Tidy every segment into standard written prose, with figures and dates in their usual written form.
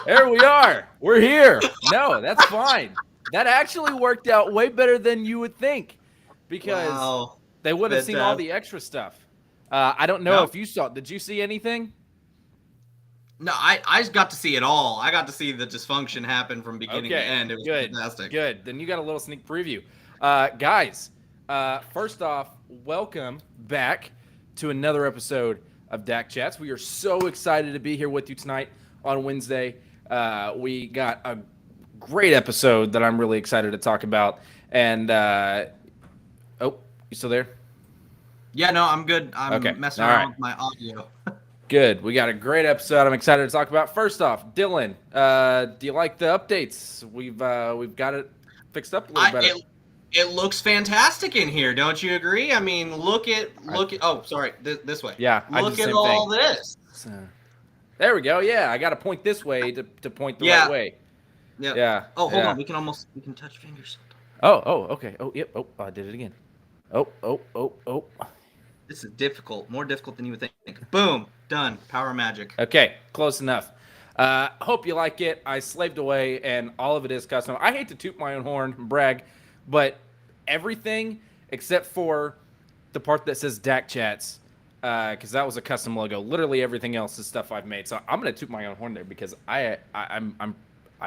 There we are. We're here. No, that's fine. That actually worked out way better than you would think because Wow. they would have seen all Fantastic. the extra stuff. I don't know No, if you saw. Did you see anything? no, I got to see it all. I got to see the dysfunction happen from beginning to Okay, end. It was good, fantastic. good. Then you got a little sneak preview. Guys, first off, welcome back to another episode of Dak Chats. We are so excited to be here with you tonight on Wednesday. We got a great episode that I'm really excited to talk about. And, oh, you still there? Yeah, no, I'm good. I'm Okay, messing all around right. with my audio. Good. We got a great episode. I'm excited to talk about. First off, Dylan, do you like the updates? We've got it fixed up a little better. It looks fantastic in here, don't you agree? I mean, look at. Oh, sorry, this way. Yeah, I did Look the at same all thing. this. So, there we go. Yeah, I got to point this way to point the Yeah. right way. Yeah. Yeah. Oh, hold yeah. on. We can touch fingers. Oh, okay. Oh, yep. Oh, I did it again. Oh. This is difficult. More difficult than you would think. Boom. Done. Power magic. Okay, close enough. Hope you like it. I slaved away, and all of it is custom. I hate to toot my own horn and brag, but everything except for the part that says Dak Chats, because that was a custom logo. Literally everything else is stuff I've made. So I'm gonna toot my own horn there because I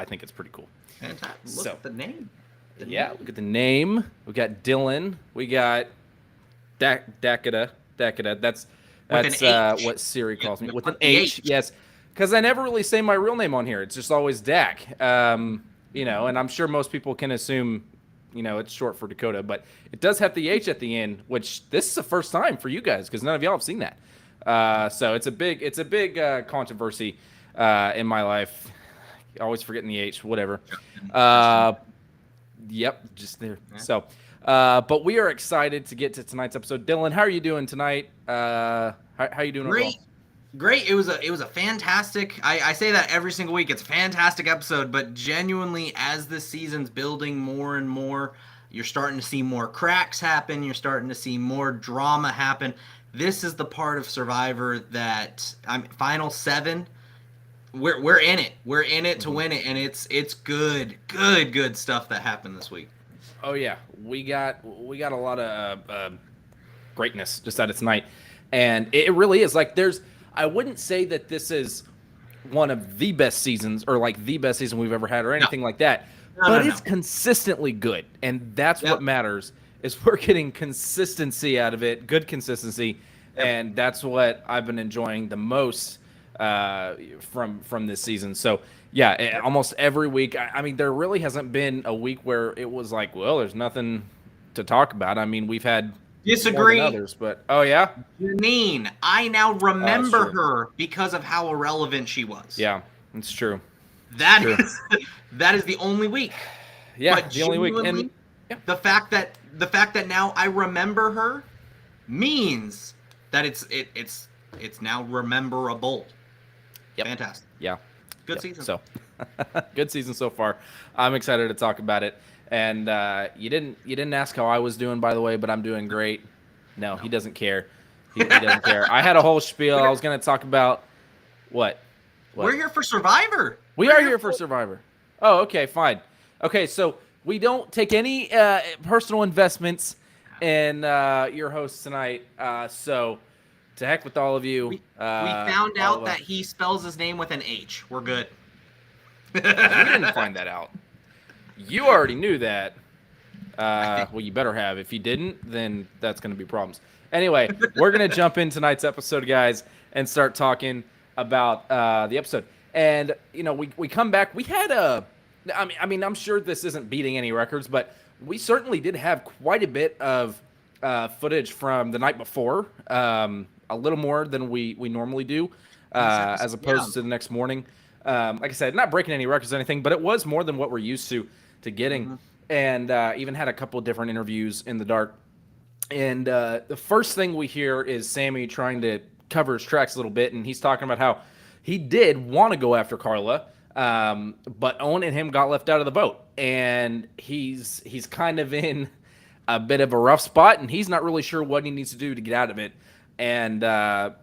think it's pretty cool. Fantastic. Look at the name. Look at the name. We got Dylan. We got Dakida. That's what Siri calls me. With an H, yes. Because I never really say my real name on here. It's just always Dak. And I'm sure most people can assume, it's short for Dakota, but it does have the H at the end, which this is the first time for you guys because none of y'all have seen that. So it's a big controversy in my life. Always forgetting the H, whatever. Yep, just there. So, but we are excited to get to tonight's episode. Dylan, how are you doing tonight? How are you doing overall? Great. It was a fantastic. I say that every single week. It's a fantastic episode, but genuinely, as the season's building more and more, you're starting to see more cracks happen. You're starting to see more drama happen. This is the part of Survivor that Final 7. We're in it. We're in it to win it, and it's good stuff that happened this week. Oh yeah, we got a lot of greatness just out of tonight, and it really is like I wouldn't say that this is one of the best seasons or like the best season we've ever had or anything like that, but it's consistently good, and that's what matters. Is we're getting consistency out of it, good consistency, and that's what I've been enjoying the most from this season. So yeah, almost every week. I mean, there really hasn't been a week where it was like, well, there's nothing to talk about. I mean, we've had disagree more than others, but oh yeah, Janine, I now remember her because of how irrelevant she was. Yeah, it's true. That is the only week. Yeah, but the only week. And the fact that now I remember her means that it's now rememberable. Yep. Fantastic. Yeah. Good season. So, good season so far. I'm excited to talk about it. And you didn't ask how I was doing, by the way, but I'm doing great. No, he doesn't care. He doesn't care. I had a whole spiel. I was going to talk about what? We're here for Survivor. We are here for Survivor. Oh, okay, fine. Okay, so we don't take any personal investments in your host tonight. So. To heck with all of you. We found out that he spells his name with an H. We're good. You didn't find that out. You already knew that. Well, you better have. If you didn't, then that's going to be problems. Anyway, we're going to jump in tonight's episode, guys, and start talking about the episode. And, we come back. We had I mean, I'm sure this isn't beating any records, but we certainly did have quite a bit of footage from the night before. A little more than we normally do, as opposed to the next morning. Like I said, not breaking any records or anything, but it was more than what we're used to getting. Mm-hmm. And even had a couple of different interviews in the dark. And the first thing we hear is Sammy trying to cover his tracks a little bit, and he's talking about how he did want to go after Carla, but Owen and him got left out of the boat. And he's kind of in a bit of a rough spot, and he's not really sure what he needs to do to get out of it. And that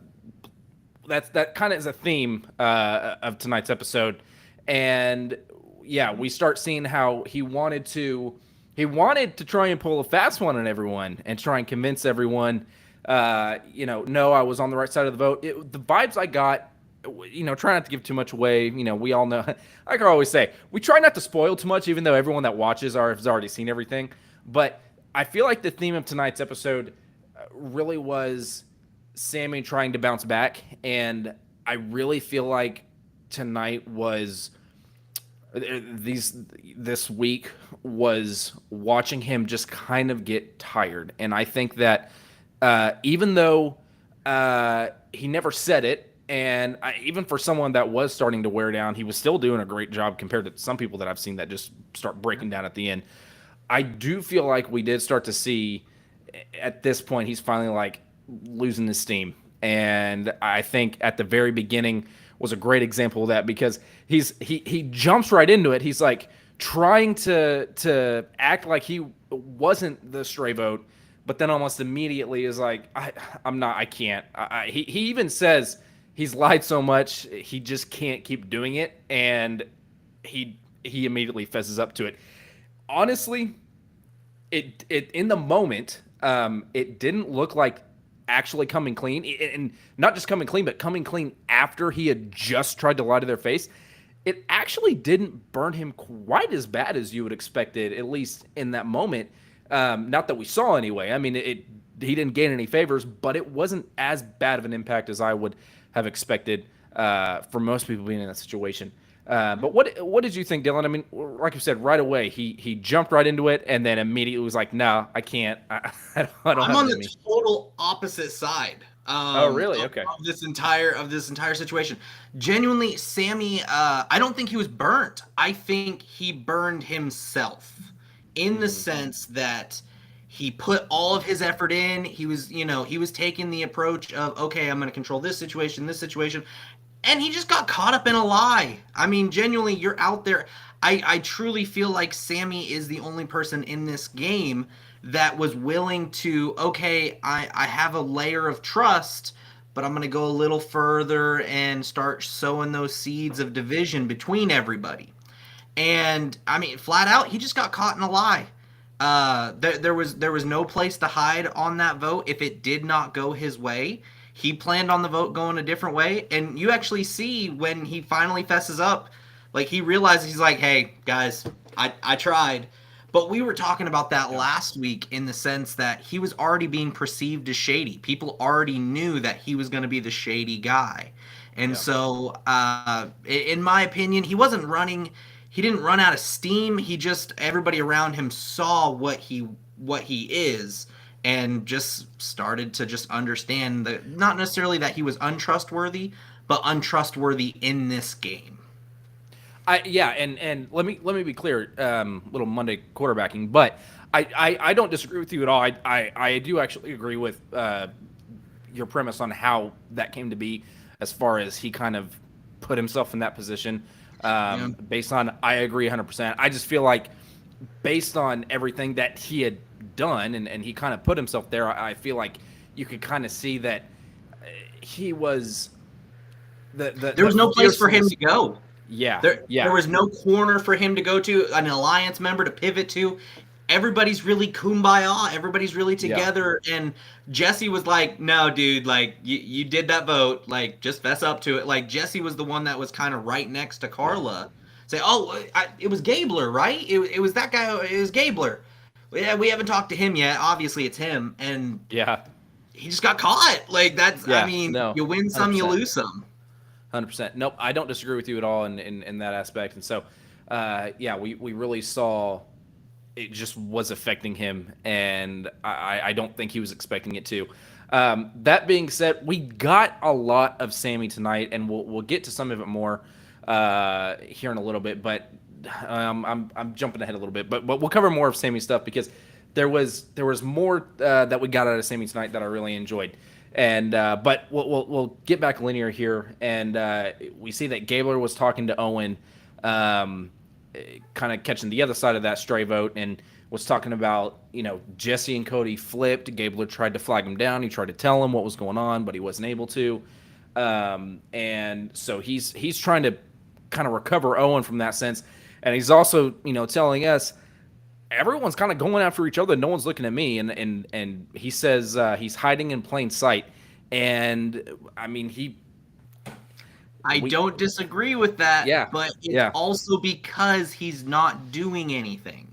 kind of is a theme of tonight's episode. And yeah, we start seeing how he wanted to try and pull a fast one on everyone and try and convince everyone, no, I was on the right side of the vote. The vibes I got, try not to give too much away. We all know, like I always say, we try not to spoil too much, even though everyone that watches has already seen everything. But I feel like the theme of tonight's episode really was Sammy trying to bounce back. And I really feel like tonight was this week was watching him just kind of get tired. And I think that even though he never said it, and even for someone that was starting to wear down, he was still doing a great job compared to some people that I've seen that just start breaking down at the end. I do feel like we did start to see at this point he's finally like losing his steam. And I think at the very beginning was a great example of that, because he jumps right into it. He's like trying to act like he wasn't the stray vote, but then almost immediately is like, I can't. He even says he's lied so much he just can't keep doing it, and he immediately fesses up to it. Honestly, it in the moment, it didn't look like actually coming clean, and not just coming clean, but coming clean after he had just tried to lie to their face. It actually didn't burn him quite as bad as you would expect it, at least in that moment. Not that we saw anyway. I mean, he didn't gain any favors, but it wasn't as bad of an impact as I would have expected for most people being in that situation. But what did you think, Dylan? I mean, like you said, right away he jumped right into it, and then immediately was like, "No, I can't. I don't I'm have on it in the me." total opposite side. Oh, really? Okay. Of this entire situation. Genuinely, Sammy. I don't think he was burnt. I think he burned himself, in the sense that he put all of his effort in. He was taking the approach of, okay, I'm going to control this situation, and he just got caught up in a lie. I mean, genuinely, you're out there. I truly feel like Sammy is the only person in this game that was willing to, okay, I have a layer of trust, but I'm going to go a little further and start sowing those seeds of division between everybody. And, I mean, flat out, he just got caught in a lie. There was no place to hide on that vote if it did not go his way. He planned on the vote going a different way, and you actually see when he finally fesses up, like he realizes, he's like, hey, guys, I tried. But we were talking about that last week, in the sense that he was already being perceived as shady. People already knew that he was going to be the shady guy. And so, in my opinion, he wasn't running. He didn't run out of steam. Everybody around him saw what he is, and just started to just understand that, not necessarily that he was untrustworthy, but untrustworthy in this game. And let me be clear, little Monday quarterbacking, but I don't disagree with you at all. I do actually agree with your premise on how that came to be, as far as he kind of put himself in that position. Based on, I agree 100%. I just feel like, based on everything that he had done, and he kind of put himself there, I feel like you could kind of see that he was there was no place for him to go. There was no corner for him to go to, an alliance member to pivot to. Everybody's really kumbaya. Everybody's really together. Yeah. And Jesse was like, no, dude, like, you did that vote. Like, just fess up to it. Like, Jesse was the one that was kind of right next to Carla. Say, it was Gabler, right? It was that guy. It was Gabler. Yeah, we haven't talked to him yet. Obviously, it's him. And he just got caught. Like, that's, I mean, you win some, 100%. You lose some. 100%. Nope, I don't disagree with you at all in that aspect. And so, we really saw it just was affecting him, and I don't think he was expecting it to. That being said, we got a lot of Sammy tonight, and we'll get to some of it more here in a little bit. But I'm jumping ahead a little bit, but we'll cover more of Sammy stuff, because there was more that we got out of Sammy tonight that I really enjoyed. And but we'll get back linear here, and we see that Gabler was talking to Owen, kind of catching the other side of that stray vote, and was talking about, Jesse and Cody flipped. Gabler tried to flag him down. He tried to tell him what was going on, but he wasn't able to. And so he's trying to kind of recover Owen from that sense. And he's also, telling us everyone's kind of going after each other. No one's looking at me. And he says he's hiding in plain sight. And I mean, I don't disagree with that, Yeah, but it's yeah. also because he's not doing anything.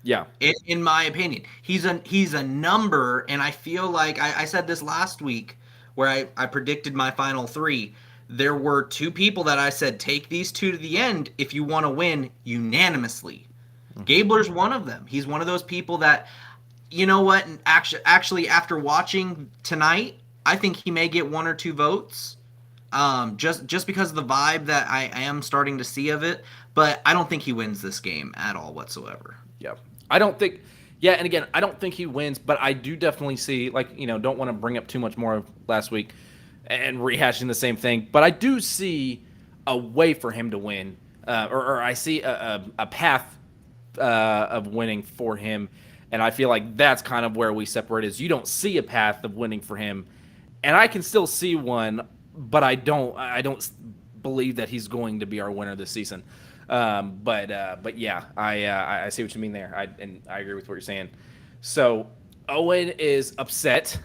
Yeah. In my opinion, he's a number, and I feel like I said this last week where I predicted my final three. There were two people that I said take these two to the end if you want to win unanimously. Gabler's one of them. He's one of those people that, you know what? Actually, after watching tonight, I think he may get one or two votes. Just because of the vibe that I am starting to see of it, but I don't think he wins this game at all whatsoever. Yeah. I don't think, yeah, and again, I don't think he wins, but I do definitely see, don't want to bring up too much more of last week and rehashing the same thing, but I do see a way for him to win, or I see a path of winning for him, and I feel like that's kind of where we separate is you don't see a path of winning for him, and I can still see one, but I don't believe that he's going to be our winner this season. But yeah, I see what you mean there. I agree with what you're saying. So Owen is upset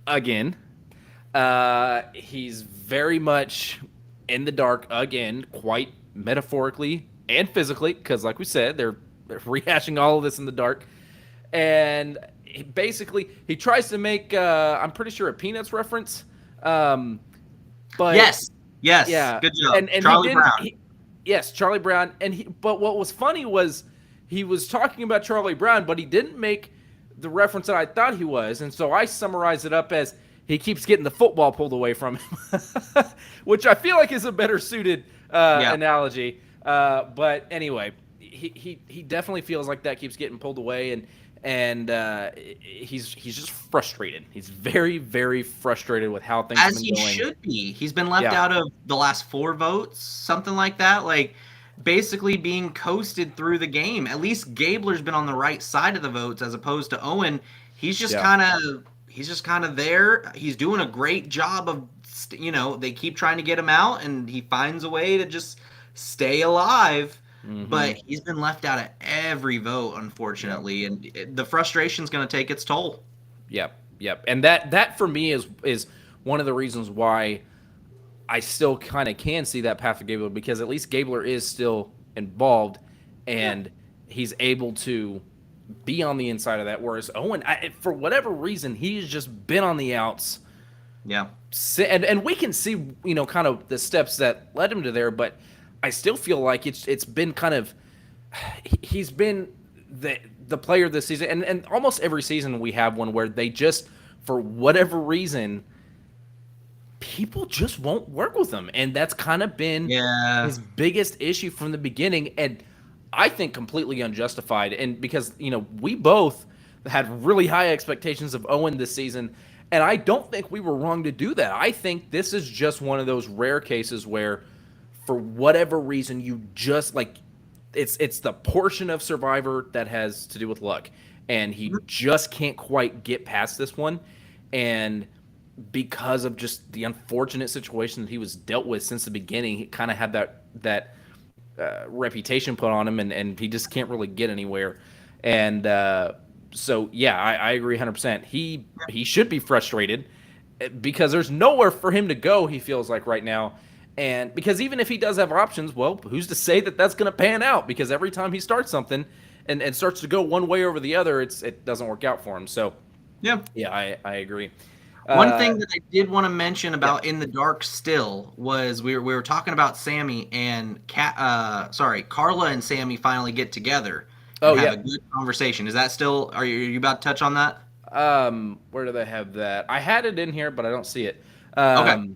again. He's very much in the dark again, quite metaphorically and physically, because like we said, they're rehashing all of this in the dark. And he tries to make, I'm pretty sure, a Peanuts reference. But yes, yeah, good job, and Charlie Brown. Yes, Charlie Brown. But what was funny was he was talking about Charlie Brown, but he didn't make the reference that I thought he was. And so I summarized it up as he keeps getting the football pulled away from him, which I feel like is a better suited analogy. But anyway, he definitely feels like that keeps getting pulled away, and he's just frustrated. He's very, very frustrated with how things have been going. As he should be. He's been left out of the last 4 votes, something like that. Like, basically being coasted through the game. At least Gabler's been on the right side of the votes as opposed to Owen. He's just kind of there. He's doing a great job of, they keep trying to get him out, and he finds a way to just stay alive. Mm-hmm. But he's been left out of every vote, unfortunately, and the frustration's going to take its toll. Yep. And that for me is one of the reasons why I still kind of can see that path of Gabler, because at least Gabler is still involved, and he's able to be on the inside of that, whereas Owen, for whatever reason, he's just been on the outs. Yeah. And we can see, kind of the steps that led him to there, but I still feel like it's been kind of, he's been the player this season, and almost every season we have one where they just, for whatever reason, people just won't work with him, and that's kind of been his biggest issue from the beginning, and I think completely unjustified. And because we both had really high expectations of Owen this season, and I don't think we were wrong to do that. I think this is just one of those rare cases where, for whatever reason, you just it's the portion of Survivor that has to do with luck, and he just can't quite get past this one, and because of just the unfortunate situation that he was dealt with since the beginning, he kind of had that reputation put on him, and he just can't really get anywhere. And so yeah, I agree 100%. He should be frustrated because there's nowhere for him to go, he feels like right now. And because even if he does have options, well, who's to say that that's going to pan out? Because every time he starts something and starts to go one way over the other, it doesn't work out for him. So yeah, I agree. One thing that I did want to mention about In the Dark still was we were talking about Sammy and Carla and Sammy finally get together and have a good conversation. Is that still, are you about to touch on that? Where do they have that? I had it in here, but I don't see it. Okay.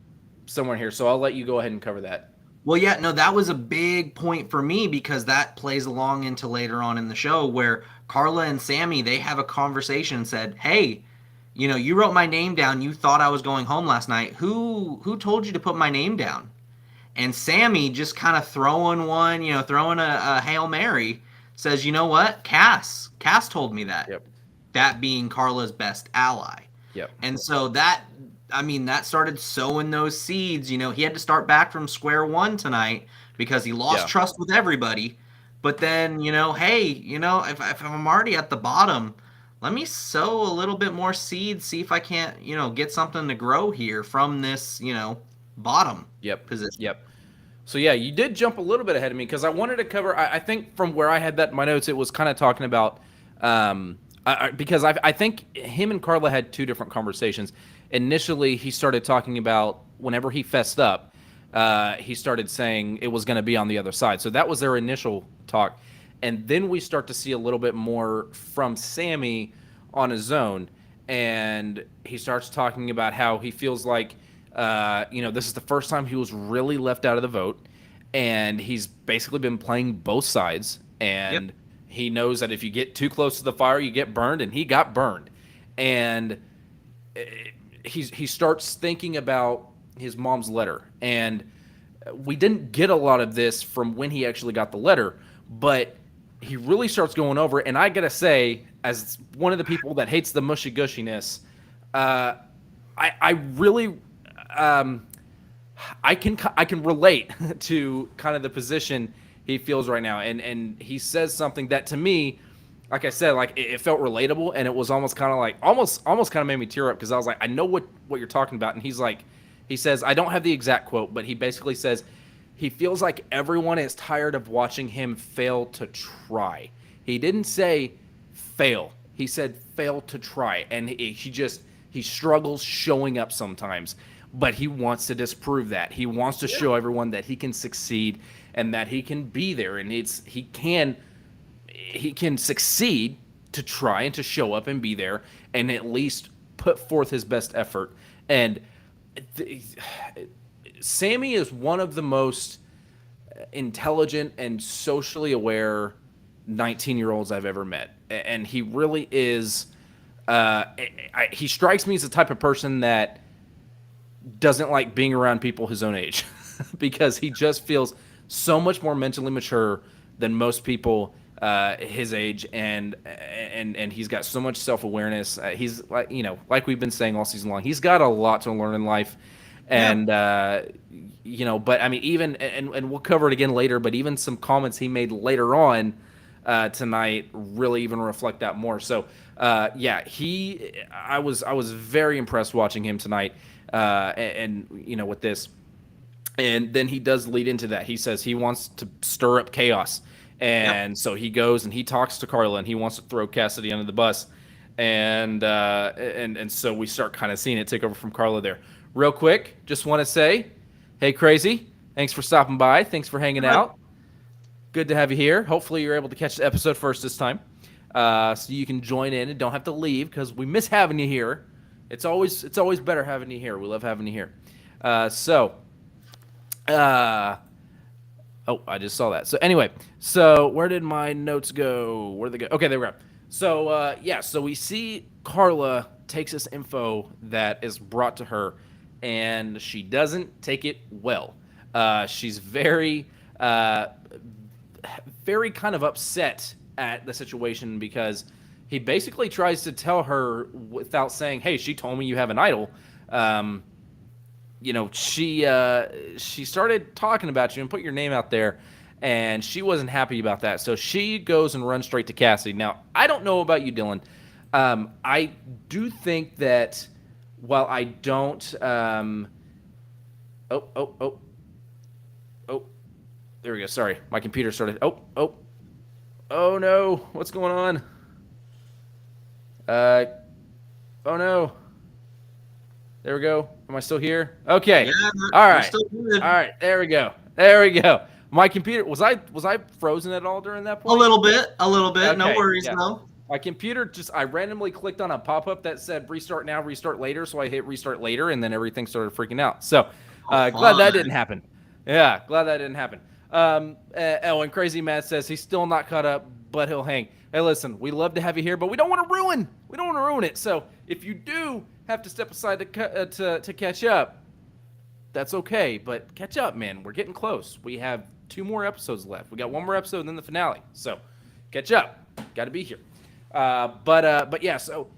Somewhere here, so I'll let you go ahead and cover that. Well, yeah, no, that was a big point for me because that plays along into later on in the show where Carla and Sammy, they have a conversation and said, hey, you wrote my name down. You thought I was going home last night. Who told you to put my name down? And Sammy just kind of throwing a Hail Mary, says, you know what? Cass told me that. Yep. That being Carla's best ally. Yep. And so that started sowing those seeds. He had to start back from square one tonight because he lost trust with everybody. But then, hey, if I'm already at the bottom, let me sow a little bit more seed, see if I can't, get something to grow here from this, bottom position. Yep. So yeah, you did jump a little bit ahead of me because I wanted to cover. I think from where I had that in my notes, it was kind of talking about because I think him and Carla had two different conversations. Initially, he started talking about whenever he fessed up, he started saying it was going to be on the other side. So that was their initial talk, and then we start to see a little bit more from Sammy on his own, and he starts talking about how he feels like. This is the first time he was really left out of the vote, and he's basically been playing both sides. And he knows that if you get too close to the fire, you get burned, and he got burned. And he starts thinking about his mom's letter. And we didn't get a lot of this from when he actually got the letter, but he really starts going over it. And I gotta say, as one of the people that hates the mushy gushiness, I really. I can relate to kind of the position he feels right now, and he says something that to me, like I said, like it felt relatable, and it was almost kind of like almost kind of made me tear up because I was like, I know what you're talking about, and he says I don't have the exact quote, but he basically says he feels like everyone is tired of watching him fail to try. He didn't say fail. He said fail to try, and he struggles showing up sometimes. But he wants to disprove that. He wants to show everyone that he can succeed and that he can be there. And he can succeed to try and to show up and be there and at least put forth his best effort. And Sammy is one of the most intelligent and socially aware 19-year-olds I've ever met. And he really is. He strikes me as the type of person that doesn't like being around people his own age because he just feels so much more mentally mature than most people his age, and he's got so much self-awareness. He's like we've been saying all season long, he's got a lot to learn in life. And but I mean, even and we'll cover it again later, but even some comments he made later on tonight really even reflect that more. So I was very impressed watching him tonight. With this, and then he does lead into that. He says he wants to stir up chaos, and so he goes and he talks to Carla, and he wants to throw Cassidy under the bus, and so we start kind of seeing it take over from Carla there. Real quick, just want to say, hey, Crazy, thanks for stopping by. Thanks for hanging out. Good to have you here. Hopefully, you're able to catch the episode first this time, so you can join in and don't have to leave because we miss having you here. It's always better having you here. We love having you here. I just saw that. So anyway, where did my notes go? Where did they go? Okay, there we go. So so we see Carla takes this info that is brought to her, and she doesn't take it well. She's very, very kind of upset at the situation because he basically tries to tell her without saying, hey, she told me you have an idol. She started talking about you and put your name out there, and she wasn't happy about that. So she goes and runs straight to Cassidy. Now, I don't know about you, Dylan. I do think that while I don't there we go. Sorry. My computer started. Oh no. What's going on? Oh no. There we go. Am I still here? Okay. Yeah, all right. Still good. All right. There we go. My computer was I frozen at all during that point? A little bit. Okay, No worries, yeah. though. My computer I randomly clicked on a pop-up that said restart now, restart later. So I hit restart later, and then everything started freaking out. So glad that didn't happen. Yeah, glad that didn't happen. And Crazy Matt says he's still not caught up, but he'll hang. Hey, listen, we love to have you here, but we don't want to ruin it. So if you do have to step aside to catch up, that's okay. But catch up, man. We're getting close. We have 2 more episodes left. We got 1 more episode and then the finale. So catch up. Got to be here. But yeah. So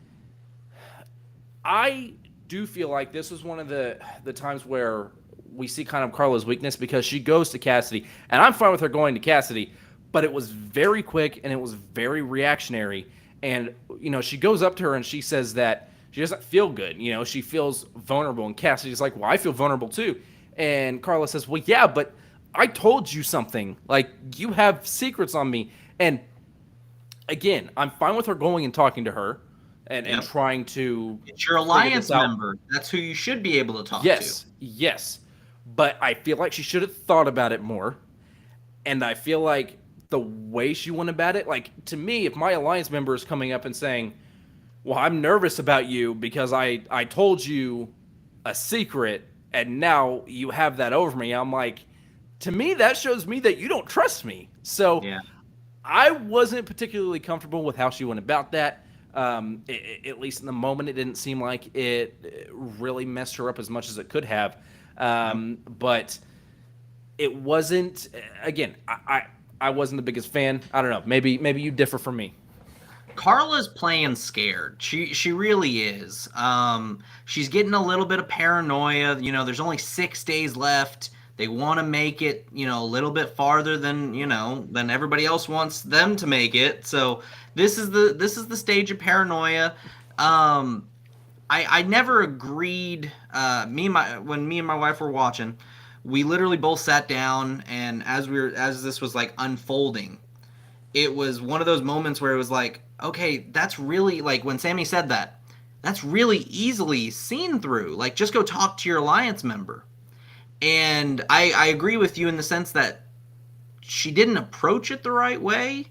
I do feel like this was one of the times where we see kind of Carla's weakness because she goes to Cassidy, and I'm fine with her going to Cassidy, but it was very quick and it was very reactionary. And, she goes up to her and she says that she doesn't feel good. She feels vulnerable. And Cassidy's like, well, I feel vulnerable too. And Carla says, well, yeah, but I told you something. Like, you have secrets on me. And again, I'm fine with her going and talking to her and trying to. It's your alliance member. That's who you should be able to talk to. Yes. But I feel like she should have thought about it more. And I feel like the way she went about it, like, to me, if my alliance member is coming up and saying, well, I'm nervous about you because I told you a secret and now you have that over me, I'm like, to me, that shows me that you don't trust me. So I wasn't particularly comfortable with how she went about that. At least in the moment, it didn't seem like it really messed her up as much as it could have. But it wasn't, again, I wasn't the biggest fan. I don't know. Maybe you differ from me. Carla's playing scared. She really is. She's getting a little bit of paranoia. There's only 6 days left. They want to make it, a little bit farther than everybody else wants them to make it. So this is the stage of paranoia. I never agreed. When me and my wife were watching, we literally both sat down, and as this was like unfolding, it was one of those moments where it was like, okay, that's really, like, when Sammy said that, that's really easily seen through. Like, just go talk to your alliance member. And I agree with you in the sense that she didn't approach it the right way,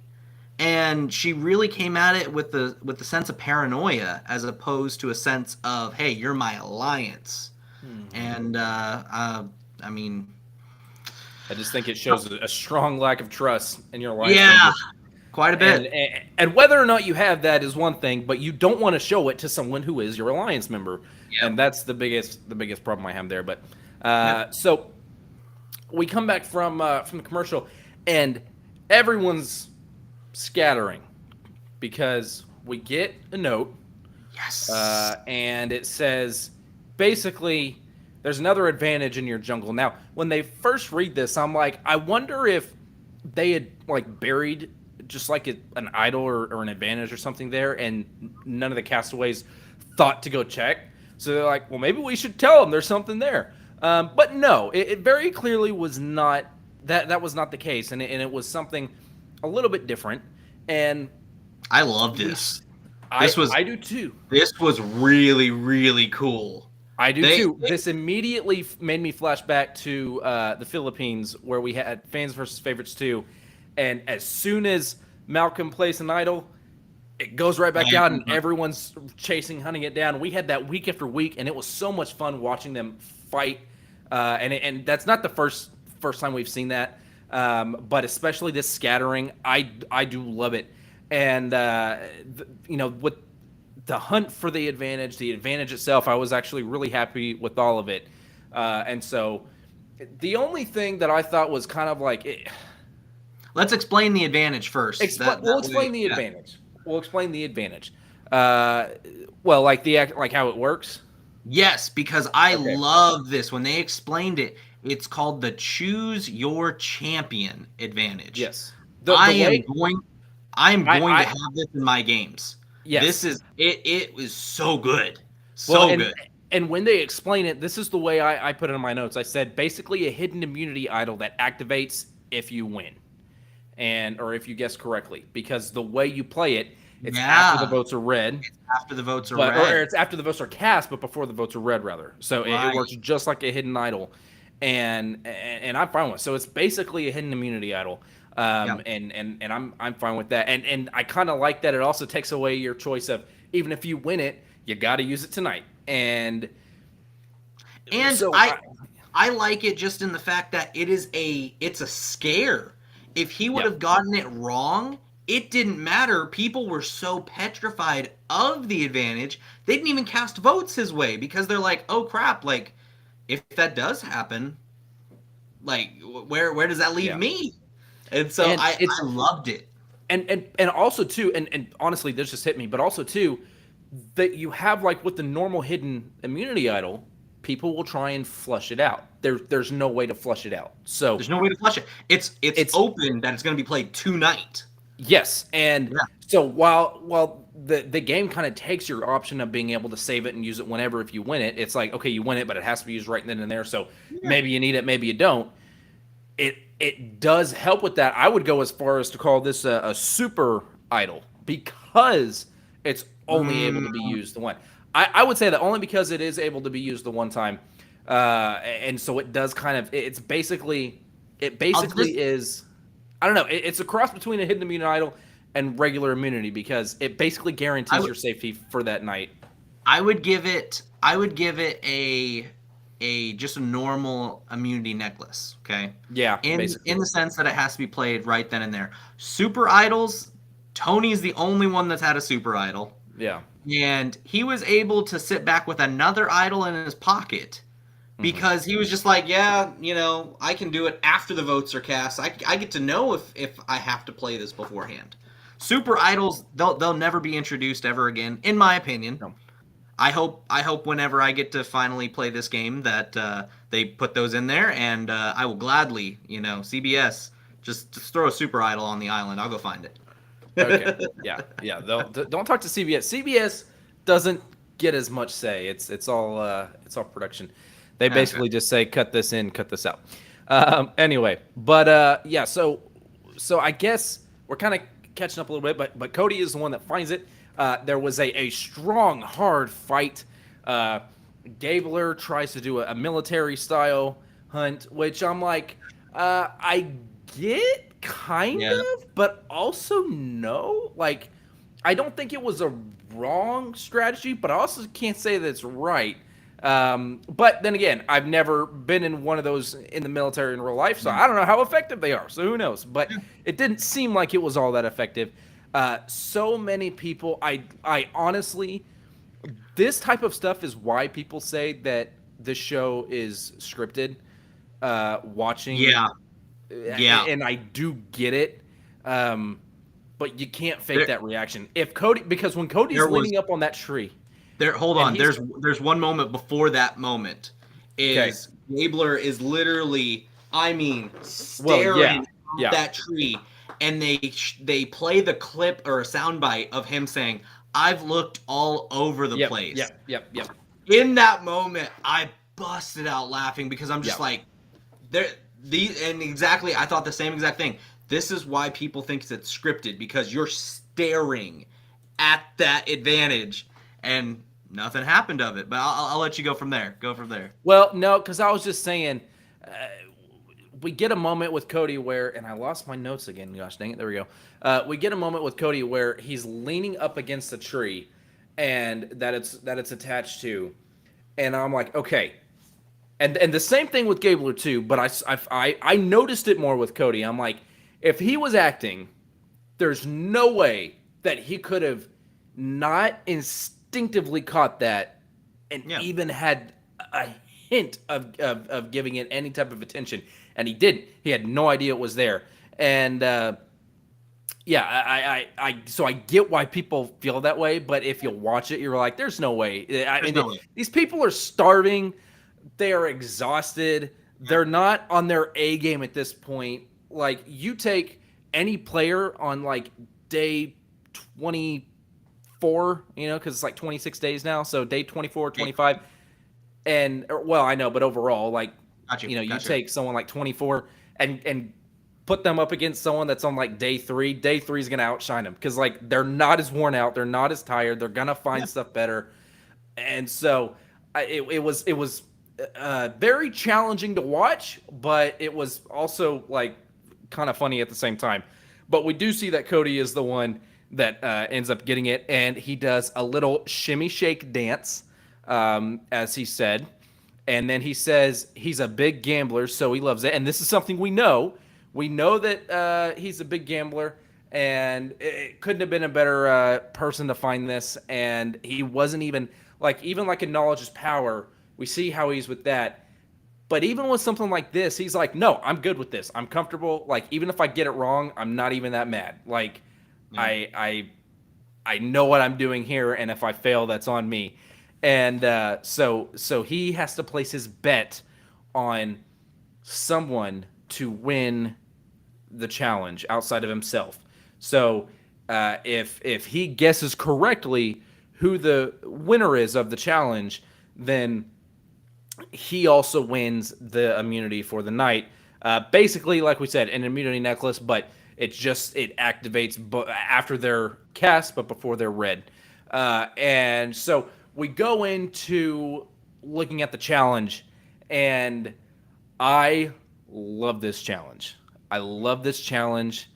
and she really came at it with the sense of paranoia as opposed to a sense of, hey, you're my alliance. And I mean, I just think it shows a strong lack of trust in your alliance. Yeah, quite a bit. And whether or not you have that is one thing, but you don't want to show it to someone who is your alliance member. Yep. And that's the biggest problem I have there. But so we come back from the commercial, and everyone's scattering because we get a note. Yes. And it says, basically, there's another advantage in your jungle. Now, when they first read this, I'm like, I wonder if they had, like, buried just like an idol or an advantage or something there, and none of the castaways thought to go check. So they're like, well, maybe we should tell them there's something there. But no, it very clearly was not that was not the case, and it was something a little bit different. And I love this. I do too. This was really, really cool. I do too. This immediately made me flash back to the Philippines, where we had Fans versus Favorites 2, and as soon as Malcolm plays an idol, it goes right back out, and everyone's hunting it down. We had that week after week, and it was so much fun watching them fight. And that's not the first time we've seen that, but especially this scattering, I do love it. And with the hunt for the advantage itself, I was actually really happy with all of it. And so the only thing that I thought was kind of like, let's explain the advantage first. We'll explain the advantage. We'll explain the advantage. Well, like how it works. Yes, because I love this. When they explained it, it's called the Choose Your Champion advantage. Yes. I'm going to have this in my games. Yes. This is it was so good. Good. And when they explain it, this is the way I put it in my notes. I said basically a hidden immunity idol that activates if you win. Or if you guess correctly. Because the way you play it, it's after the votes are read. It's after the votes are read. Or it's after the votes are cast, but before the votes are read, rather. So it works just like a hidden idol. And I'm fine with it. So it's basically a hidden immunity idol. And I'm fine with that. And I kind of like that it also takes away your choice of, even if you win it, you got to use it tonight. And so I like it just in the fact that it's a scare. If he would have gotten it wrong, it didn't matter. People were so petrified of the advantage, they didn't even cast votes his way because they're like, oh crap, like, if that does happen, like, where does that leave me? And so I loved it. And also too, and honestly, this just hit me, but also too, that you have, like, with the normal hidden immunity idol, people will try and flush it out. there's no way to flush it out. So There's no way to flush it. It's open that it's going to be played tonight. yes, and so while the game kind of takes your option of being able to save it and use it whenever if you win it, it's like, okay, you win it, but it has to be used right then and there. So maybe you need it, maybe you don't. It does help with that. I would go as far as to call this a super idol because it's only able to be used the one. I would say that only because it is able to be used the one time, and so it does kind of. It basically is. I don't know. It's a cross between a hidden immunity idol and regular immunity because it basically guarantees your safety for that night. I would give it a just a normal immunity necklace. Okay. Yeah. In the sense that it has to be played right then and there. Super idols. Tony's the only one that's had a super idol. Yeah. And he was able to sit back with another idol in his pocket because he was just like, yeah, I can do it after the votes are cast. I get to know if I have to play this beforehand. Super idols, they'll never be introduced ever again, in my opinion. No. I hope whenever I get to finally play this game that they put those in there, and I will gladly, CBS, just throw a super idol on the island. I'll go find it. Okay. Yeah. Don't talk to CBS. CBS doesn't get as much say. It's all production. They basically just say cut this in, cut this out. Anyway, but yeah. So I guess we're kind of catching up a little bit. But Cody is the one that finds it. There was a strong, hard fight. Gabler tries to do a military style hunt, which I'm like, I get. Kind of, but also no. Like, I don't think it was a wrong strategy, but I also can't say that it's right. But then again, I've never been in one of those in the military in real life, so I don't know how effective they are. So who knows? But it didn't seem like it was all that effective. So many people, I honestly, this type of stuff is why people say that this show is scripted. Watching, and I do get it, but you can't fake that reaction. Because when Cody's leaning up on that tree, hold on. There's one moment before that moment. Gabler is literally, staring at that tree, and they play the clip or a soundbite of him saying, "I've looked all over the place." Yep. In that moment, I busted out laughing because I'm just like, there. I thought the same exact thing. This is why people think it's scripted, because you're staring at that advantage and nothing happened of it. But I'll let you go from there. Well, no, because I was just saying, we get a moment with Cody where, and I lost my notes again. Gosh dang it, there we go. We get a moment with Cody where he's leaning up against a tree, and that it's attached to, and I'm like, okay. And the same thing with Gabler too, but I noticed it more with Cody. I'm like, if he was acting, there's no way that he could have not instinctively caught that and even had a hint of giving it any type of attention. And he didn't. He had no idea it was there. And so I get why people feel that way, but if you watch it, you're like, there's no way. These people are starving. They are exhausted. They're not on their A game at this point. Like, you take any player on like day 24, because it's like 26 days now. So day 24, 25. I know, but overall, like, you take someone like 24 and put them up against someone that's on like day 3. Day 3 is going to outshine them because like they're not as worn out. They're not as tired. They're going to find stuff better. And so it was very challenging to watch, but it was also like kind of funny at the same time. But we do see that Cody is the one that ends up getting it, and he does a little shimmy shake dance, as he said. And then he says he's a big gambler, so he loves it. And this is something we know. We know that he's a big gambler, and it couldn't have been a better person to find this. And he wasn't even acknowledges power. We see how he's with that. But even with something like this, he's like, no, I'm good with this. I'm comfortable. Like, even if I get it wrong, I'm not even that mad. Like, I know what I'm doing here, and if I fail, that's on me. And so he has to place his bet on someone to win the challenge outside of himself. So if he guesses correctly who the winner is of the challenge, then he also wins the immunity for the night. Basically, like we said, an immunity necklace, but it activates after they're cast, but before they're read. And so we go into looking at the challenge, and I love this challenge. I love this challenge.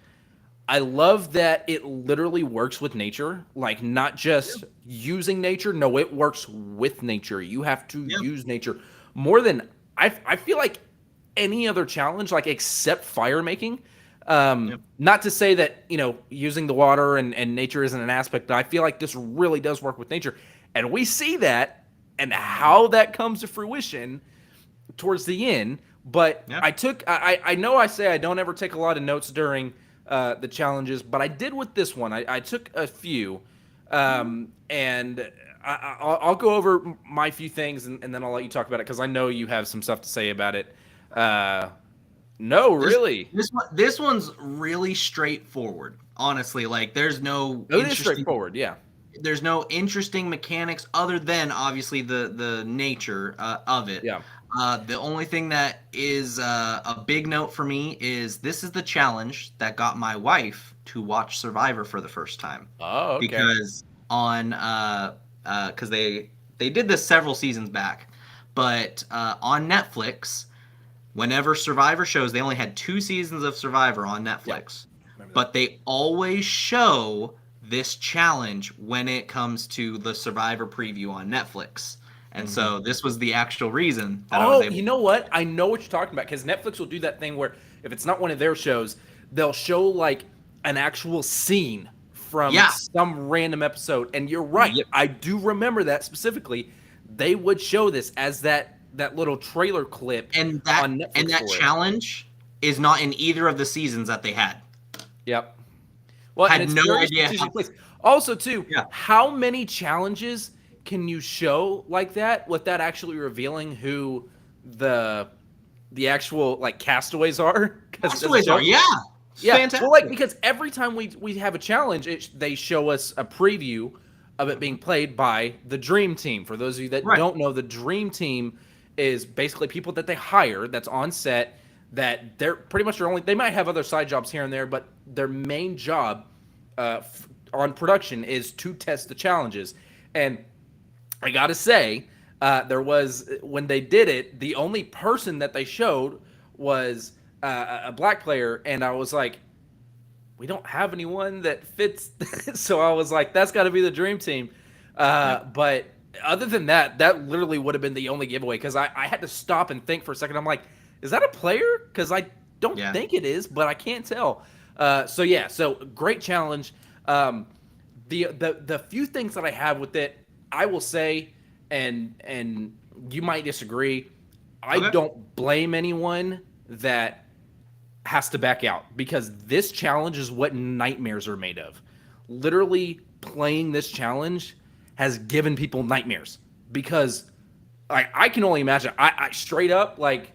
I love that it literally works with nature, like not just using nature. No, it works with nature. You have to use nature more than I feel like any other challenge, like except fire making. Not to say that, using the water and nature isn't an aspect, but I feel like this really does work with nature. And we see that and how that comes to fruition towards the end. But I know I say I don't ever take a lot of notes during the challenges, but I did with this one. I took a few, and I'll go over my few things, and then I'll let you talk about it because I know you have some stuff to say about it. No, really. This one's really straightforward. Honestly, like there's no. It is straightforward, yeah. There's no interesting mechanics other than obviously the nature of it. Yeah. The only thing that is a big note for me is this is the challenge that got my wife to watch Survivor for the first time. Oh, okay. Because because they did this several seasons back, but on Netflix, whenever Survivor shows, they only had 2 seasons of Survivor on Netflix, but they always show this challenge when it comes to the Survivor preview on Netflix. And so this was the actual reason that I was able. You know what? I know what you're talking about because Netflix will do that thing where if it's not one of their shows, they'll show like an actual scene from some random episode. And you're right. Yep. I do remember that specifically. They would show this as that little trailer clip on Netflix. And that challenge is not in either of the seasons that they had. Yep. Well, I had no idea. Also, too, how many challenges can you show like that without actually revealing who the actual like castaways are? Castaways are, yeah. Fantastic. Well, like because every time we have a challenge, they show us a preview of it being played by the Dream Team. For those of you that don't know, the Dream Team is basically people that they hire that's on set that they're pretty much they might have other side jobs here and there, but their main job on production is to test the challenges. And I gotta say, there was when they did it, the only person that they showed was a black player, and I was like, we don't have anyone that fits. So I was like, that's got to be the Dream Team. But other than that, that literally would have been the only giveaway because I had to stop and think for a second. I'm like, is that a player? Because I don't think it is, but I can't tell. So great challenge. The few things that I have with it, I will say, and you might disagree, I don't blame anyone that has to back out because this challenge is what nightmares are made of. Literally playing this challenge has given people nightmares because I can only imagine. I straight up, like,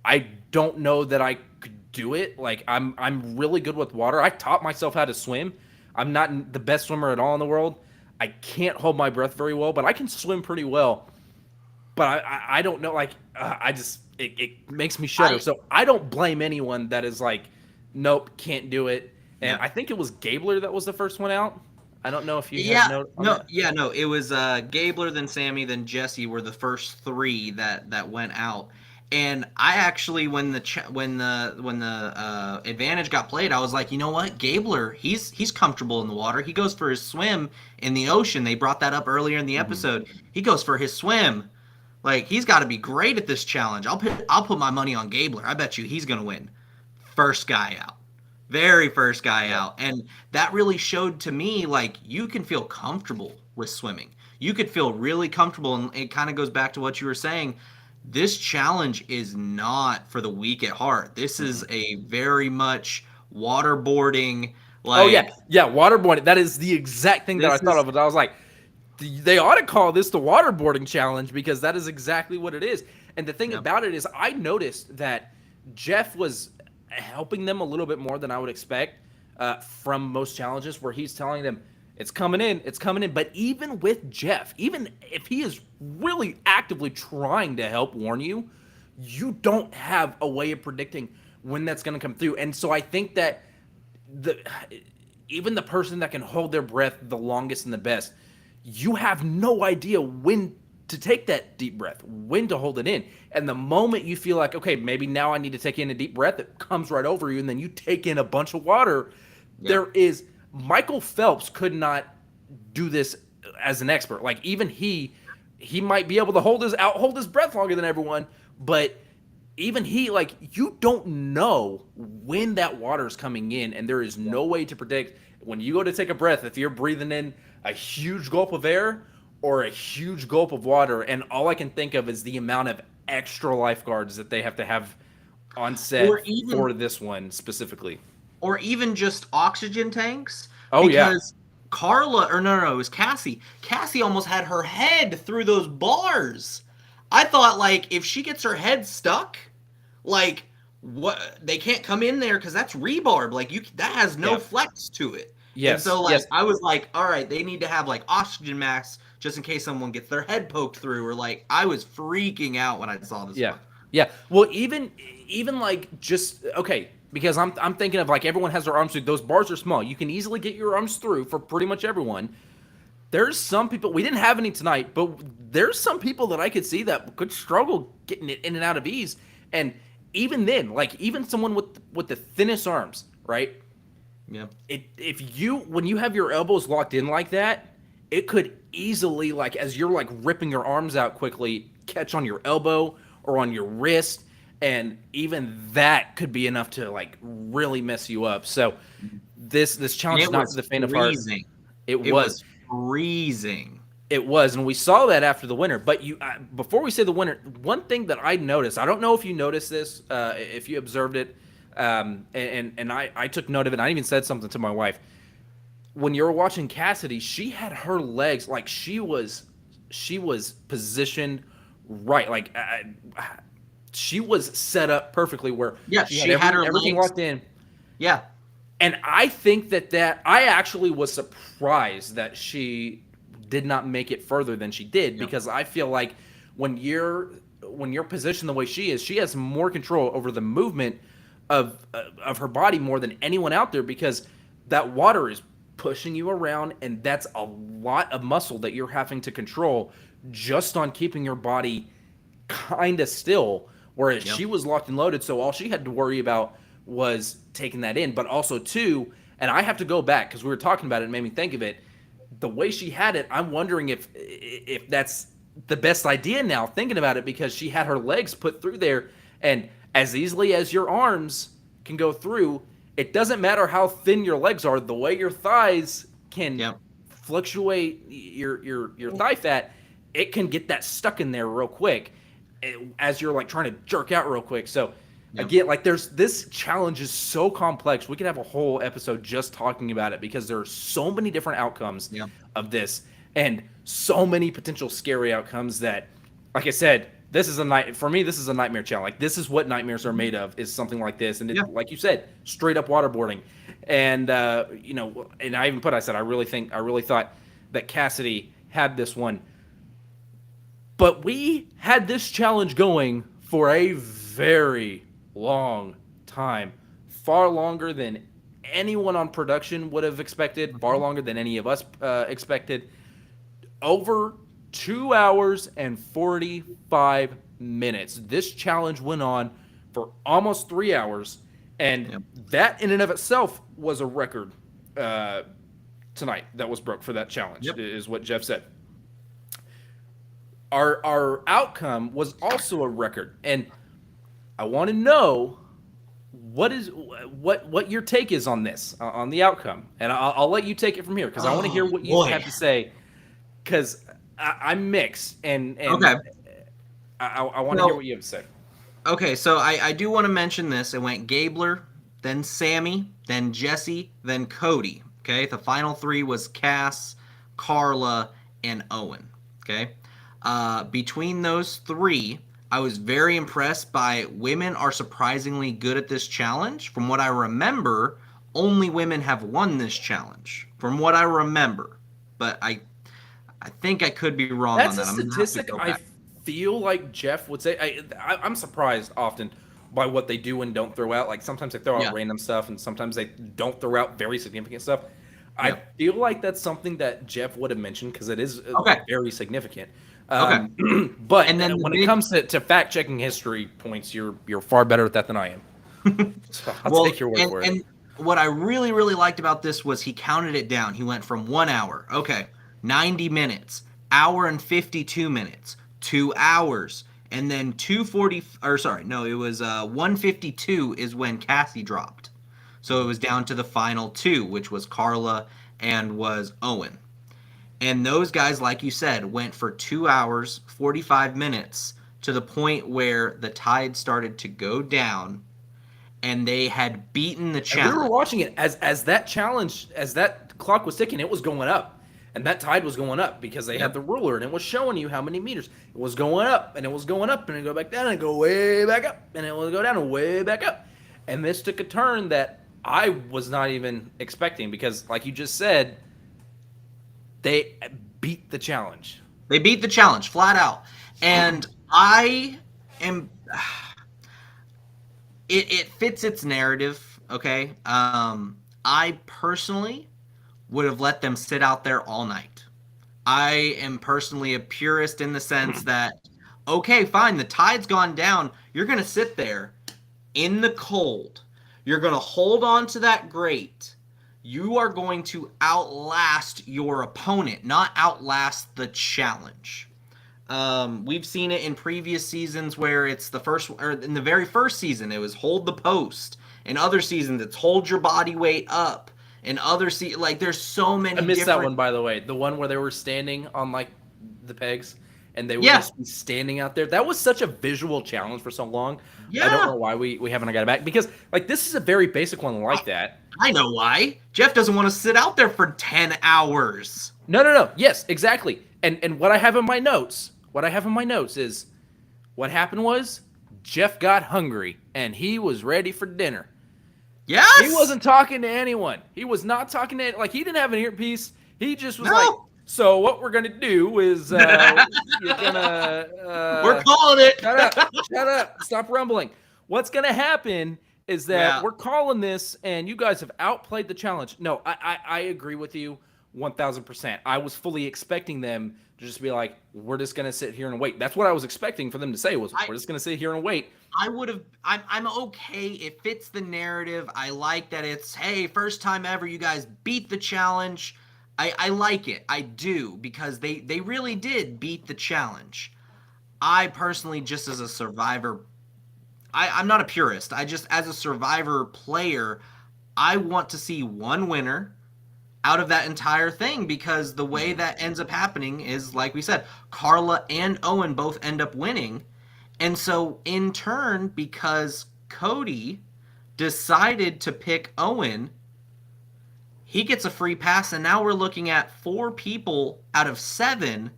I don't know that I could do it. Like, I'm really good with water. I taught myself how to swim. I'm not the best swimmer at all in the world. I can't hold my breath very well, but I can swim pretty well. But I don't know, like, it makes me shudder. So I don't blame anyone that is like, nope, can't do it. And I think it was Gabler that was the first one out. I don't know if you have note on that. No, it was Gabler, then Sammy, then Jesse were the first 3 that went out. And I actually, when the advantage got played, I was like, you know what, Gabler, he's comfortable in the water. He goes for his swim in the ocean. They brought that up earlier in the episode. He goes for his swim. Like, he's got to be great at this challenge. I'll put my money on Gabler. I bet you he's gonna win. First guy out, very first guy out, and that really showed to me like you can feel comfortable with swimming. You could feel really comfortable, and it kind of goes back to what you were saying. This challenge is not for the weak at heart. This is a very much waterboarding. Like, waterboarding. That is the exact thing that I thought of. But I was like, they ought to call this the waterboarding challenge because that is exactly what it is. And the thing Yep. about it is, I noticed that Jeff was helping them a little bit more than I would expect from most challenges, where he's telling them it's coming in, it's coming in. But even with Jeff, even if he is really actively trying to help warn you, you don't have a way of predicting when that's going to come through. And so I think that the even the person that can hold their breath the longest and the best, you have no idea when to take that deep breath, when to hold it in. And the moment you feel like, okay, maybe now I need to take in a deep breath, it comes right over you, and then you take in a bunch of water. Yeah. There is Michael Phelps could not do this as an expert. Like, even he might be able to hold his breath longer than everyone, but even he, like, you don't know when that water is coming in, and there is no way to predict when you go to take a breath if you're breathing in a huge gulp of air or a huge gulp of water. And all I can think of is the amount of extra lifeguards that they have to have on set Or even for this one specifically. or even just oxygen tanks. Oh yeah. Because Carla, or no, it was Cassie. Cassie almost had her head through those bars. I thought, like, if she gets her head stuck, like, what, they can't come in there because that's rebarb. Like, that has no Yeah. flex to it. And Yes. so, like, Yes. I was like, all right, they need to have, like, oxygen masks just in case someone gets their head poked through. Or, like, I was freaking out when I saw this Yeah. one. Yeah. Well, even like, just okay, because I'm thinking of, like, everyone has their arms through. Those bars are small. You can easily get your arms through for pretty much everyone. There's some people, we didn't have any tonight, but there's some people that I could see that could struggle getting it in and out of ease. And even then, like, even someone with the thinnest arms, right? Yeah. When you have your elbows locked in like that, it could easily, like, as you're, like, ripping your arms out quickly, catch on your elbow or on your wrist, and even that could be enough to, like, really mess you up. So this challenge is not for the faint of heart. freezing. It It was. was freezing. It was, and we saw that after the winter. But before we say the winter, one thing that I noticed, I don't know if you noticed this, if you observed it, and I took note of it. I even said something to my wife. When you were watching Cassidy, she had her legs, like, she was positioned right, like, she was set up perfectly where Yeah, she had her everything legs. locked in. Yeah. And I think that I actually was surprised that she did not make it further than she did, because I feel like when you're positioned the way she is, she has more control over the movement of her body more than anyone out there, because that water is pushing you around, and that's a lot of muscle that you're having to control just on keeping your body kind of still, whereas she was locked and loaded, so all she had to worry about was taking that in. But also, too, and I have to go back because we were talking about it, and made me think of it, the way she had it, I'm wondering if that's the best idea now, thinking about it, because she had her legs put through there, and as easily as your arms can go through, it doesn't matter how thin your legs are, the way your thighs can fluctuate your thigh fat, it can get that stuck in there real quick as you're, like, trying to jerk out real quick. So again, like, this challenge is so complex. We could have a whole episode just talking about it, because there are so many different outcomes of this, and so many potential scary outcomes that, like I said, this is for me, this is a nightmare challenge. Like, this is what nightmares are made of, is something like this. And it, like you said, straight up waterboarding. And and I said I really thought that Cassidy had this one. But we had this challenge going for a very long time, far longer than anyone on production would have expected, far longer than any of us expected. Over 2 hours and 45 minutes. This challenge went on for almost 3 hours, and that in and of itself was a record tonight that was broke for that challenge, is what Jeff said. Our outcome was also a record, and I want to know what your take is on this, on the outcome, and I'll let you take it from here, because I want to hear what you have to say, because I'm mixed, and okay. I want to hear what you have to say. Okay, so I do want to mention this. It went Gabler, then Sammy, then Jesse, then Cody. Okay, the final three was Cass, Carla, and Owen. Okay, between those three, I was very impressed by women are surprisingly good at this challenge. From what I remember, only women have won this challenge. From what I remember. But I think I could be wrong on That's a that. I'm gonna have to statistic go I back. feel like Jeff would say. I'm surprised often by what they do and don't throw out. Like sometimes they throw out Yeah. random stuff, and sometimes they don't throw out very significant stuff. I Yeah. feel like that's something that Jeff would have mentioned because it is Okay. very significant. Okay. But And then the when it big comes to fact checking history points, you're far better at that than I am. So I'll well, take your word for it. and what I really, really liked about this was he counted it down. He went from 1 hour, okay, 90 minutes, hour and 52 minutes, 2 hours, and then 240, or sorry, no, it was 152 is when Cassie dropped. So it was down to the final two, which was Carla and was Owen. And those guys, like you said, went for 2 hours, 45 minutes to the point where the tide started to go down and they had beaten the And we were challenge. watching it as that challenge, as that clock was ticking, it was going up. And that tide was going up because they had the ruler and it was showing you how many meters. It was going up and it was going up and it would go back down and go way back up and it would go down and way back up. And this took a turn that I was not even expecting because, like you just said, they beat the challenge. They beat the challenge flat out. And I am it fits its narrative, okay? I personally would have let them sit out there all night. I am personally a purist in the sense that, okay, fine, the tide's gone down. You're going to sit there in the cold. You're going to hold on to that grate. You are going to outlast your opponent, not outlast the challenge. We've seen it in previous seasons where it's the first, or in the very first season, it was hold the post. In other seasons, it's hold your body weight up. In other like there's so many. I missed different... that one, by the way. The one where they were standing on like the pegs and they would Yeah. just be standing out there. That was such a visual challenge for so long. Yeah. I don't know why we haven't got it back because like this is a very basic one like that. I know why. Jeff doesn't want to sit out there for 10 hours. No. Yes, exactly. And what I have in my notes, is what happened was Jeff got hungry and he was ready for dinner. Yes. He wasn't talking to anyone. He was not talking to like he didn't have an earpiece. He just was No. like, so what we're gonna do is you're gonna we're calling it. Shut up. Stop rumbling. What's gonna happen is that we're calling this and you guys have outplayed the challenge. No, I agree with you 1000%. I was fully expecting them to just be like, we're just gonna sit here and wait. That's what I was expecting for them to say was we're just gonna sit here and wait. I would have. I'm okay. It fits the narrative. I like that it's hey, first time ever you guys beat the challenge. I like it. I do because they really did beat the challenge. I personally, just as a survivor, I'm not a purist. I just as a survivor player, I want to see one winner out of that entire thing because the way that ends up happening is like we said, Carla and Owen both end up winning. And so, in turn, because Cody decided to pick Owen, he gets a free pass, and now we're looking at 4 people out of 7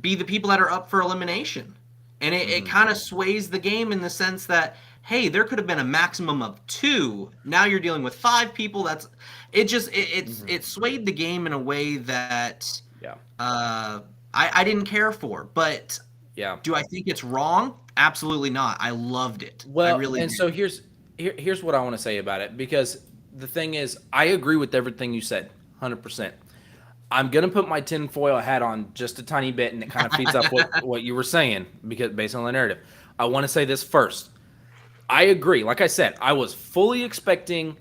be the people that are up for elimination. And it kind of sways the game in the sense that, hey, there could have been a maximum of 2. Now you're dealing with 5 people. It swayed the game in a way that I didn't care for, but. Yeah. Do I think it's wrong? Absolutely not. I loved it. Well, I really and did. so here's what I want to say about it because the thing is, I agree with everything you said, 100%. I'm gonna put my tinfoil hat on just a tiny bit, and it kind of feeds up what you were saying because based on the narrative. I want to say this first. I agree. Like I said, I was fully expecting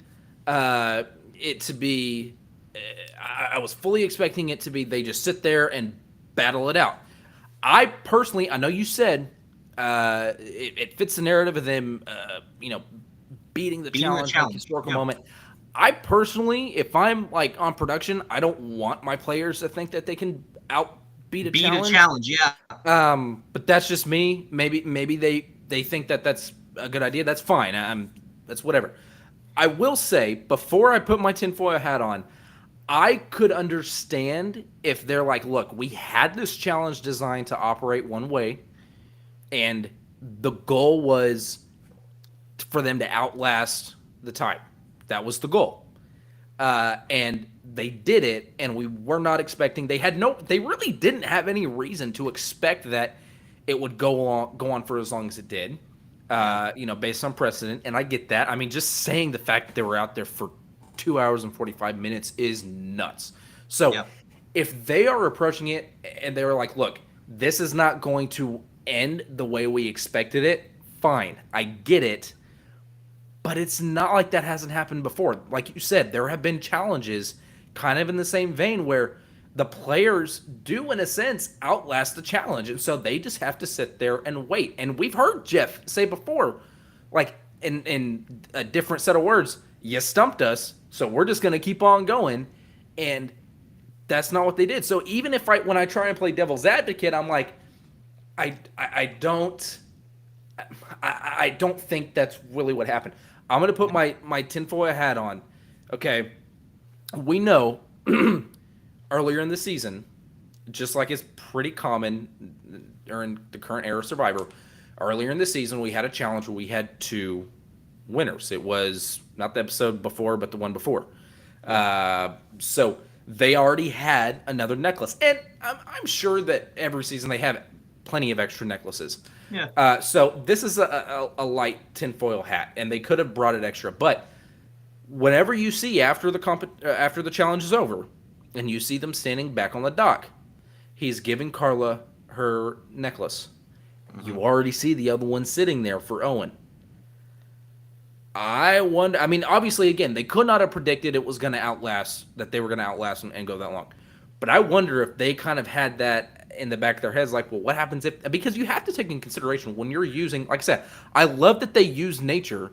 it to be. I was fully expecting it to be. They just sit there and battle it out. I personally, I know you said it fits the narrative of them, beating the challenge, like historical moment. I personally, if I'm like on production, I don't want my players to think that they can beat a challenge. Yeah. But that's just me. Maybe they think that that's a good idea. That's fine. That's whatever. I will say before I put my tinfoil hat on, I could understand if they're like, look, we had this challenge designed to operate one way. and the goal was for them to outlast the tide. That was the goal. And they did it, and we were not expecting. They really didn't have any reason to expect that it would go on for as long as it did. Based on precedent, and I get that. I mean, just saying the fact that they were out there for 2 hours and 45 minutes is nuts. So, if they are approaching it and they were like, "Look, this is not going to end the way we expected it," fine, I get it. But it's not like that hasn't happened before. Like you said, there have been challenges kind of in the same vein where the players do, in a sense, outlast the challenge. And so they just have to sit there and wait. And we've heard Jeff say before, like in a different set of words, you stumped us, so we're just going to keep on going. And that's not what they did. So even if when I try and play devil's advocate, I'm like, I don't think that's really what happened. I'm going to put my tinfoil hat on. Okay, we know earlier in the season, just like it's pretty common during the current era of Survivor, earlier in the season we had a challenge where we had 2 winners. It was not the episode before, but the one before. So they already had another necklace. And I'm sure that every season they have plenty of extra necklaces. Yeah. So this is a light tinfoil hat, and they could have brought it extra. But whenever you see after the challenge is over, and you see them standing back on the dock, he's giving Carla her necklace. Mm-hmm. You already see the other one sitting there for Owen. I wonder. I mean, obviously, again, they could not have predicted it was going to outlast and go that long. But I wonder if they kind of had that in the back of their heads, like, well, what happens if? Because you have to take in consideration when you're using, like I said, I love that they use nature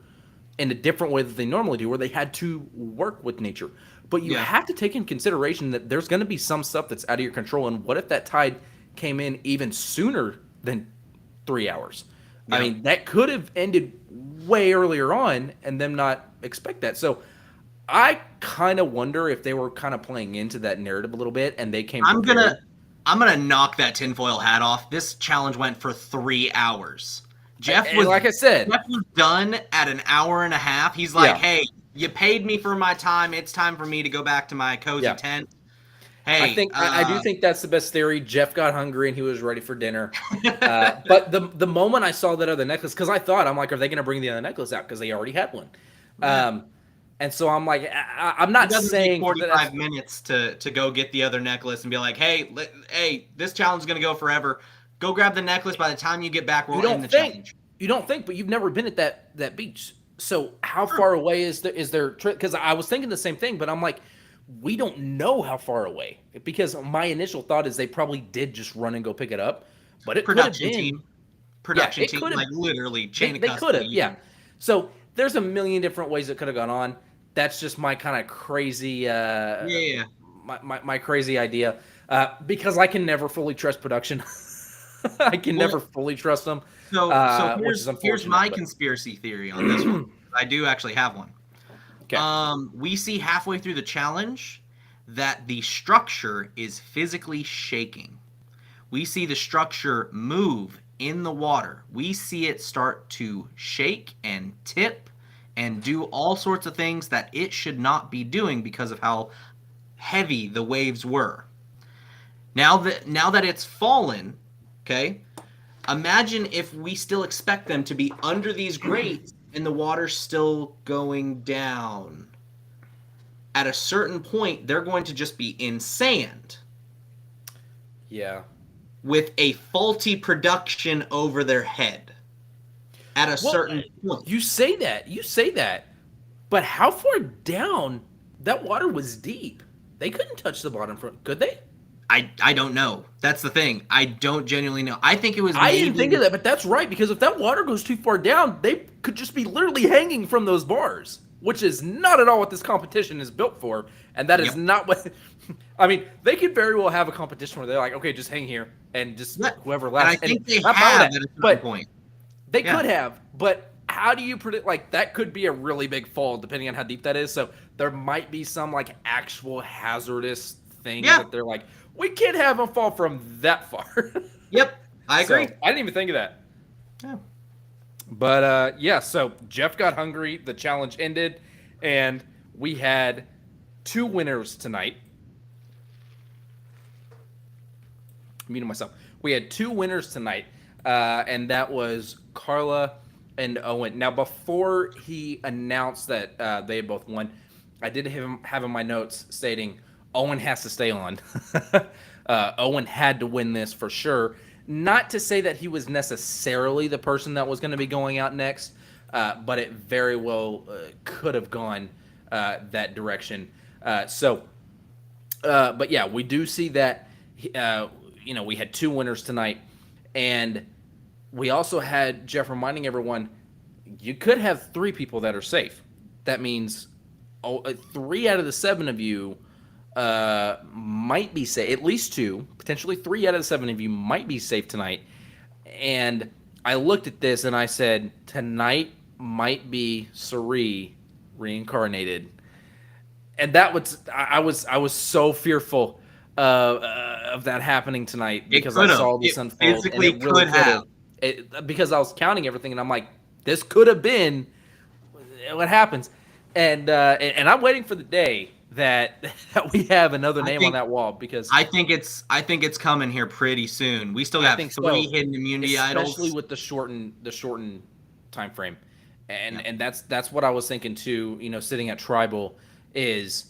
in a different way that they normally do, where they had to work with nature. But you have to take in consideration that there's going to be some stuff that's out of your control. And what if that tide came in even sooner than 3 hours? Yeah. I mean, that could have ended way earlier on and them not expect that. So I kind of wonder if they were kind of playing into that narrative a little bit, and they came. I'm gonna knock that tinfoil hat off. This challenge went for 3 hours. Jeff was, like I said, Jeff was done at an hour and a half. He's like, "Hey, you paid me for my time. It's time for me to go back to my cozy tent." Hey, I do think that's the best theory. Jeff got hungry and he was ready for dinner. But the moment I saw that other necklace, because I'm like, are they going to bring the other necklace out? Because they already had one. And so I'm like, I'm not saying 45 minutes to go get the other necklace and be like, hey, this challenge is going to go forever. Go grab the necklace. By the time you get back, we'll end the challenge. You don't think, but you've never been at that beach. So how far away is their trip? Because I was thinking the same thing, but I'm like, we don't know how far away. Because my initial thought is they probably did just run and go pick it up. But it could have been. Production team, like literally chain of custody. They could have, yeah. So there's a million different ways it could have gone on. That's just my kind of crazy, my crazy idea. Because I can never fully trust production. I can never fully trust them. So here's my conspiracy theory on this one. I do actually have one. Okay. We see halfway through the challenge that the structure is physically shaking. We see the structure move in the water. We see it start to shake and tip and do all sorts of things that it should not be doing because of how heavy the waves were. Now that it's fallen, okay, imagine if we still expect them to be under these grates and the water's still going down. At a certain point, they're going to just be in sand. Yeah. With a faulty production over their head. At a certain point. You say that. But how far down? That water was deep. They couldn't touch the bottom, could they? I don't know. That's the thing. I don't genuinely know. I think it was. I didn't think of that, but that's right, because if that water goes too far down, they could just be literally hanging from those bars, which is not at all what this competition is built for, and that is not what. I mean, they could very well have a competition where they're like, okay, just hang here and just whoever lasts. And I think they have at a certain point. They could have, but how do you predict? Like, that could be a really big fall depending on how deep that is. So there might be some like actual hazardous thing that they're like, we can't have them fall from that far. Yep, I agree. I didn't even think of that. Yeah. But yeah, so Jeff got hungry. The challenge ended, and we had 2 winners tonight. Muting myself. We had 2 winners tonight, and that was Carla and Owen. Now, before he announced that they had both won, I did have in my notes stating Owen has to stay on. Owen had to win this for sure. Not to say that he was necessarily the person that was going to be going out next, but it very well could have gone that direction. But yeah, we do see that. We had 2 winners tonight, and we also had Jeff reminding everyone you could have 3 people that are safe. That means 3 out of the 7 of you might be safe. At least 2, potentially 3 out of the 7 of you might be safe tonight. And I looked at this and I said, tonight might be Suri reincarnated. And that was so fearful of that happening tonight because I saw this unfold. Physically and it really could have. Because I was counting everything, and I'm like, this could have been what happens. And I'm waiting for the day that we have another name on that wall, because I think it's coming here pretty soon. We still got 3 hidden immunity idols, especially with the shortened time frame. And that's what I was thinking too, sitting at Tribal, is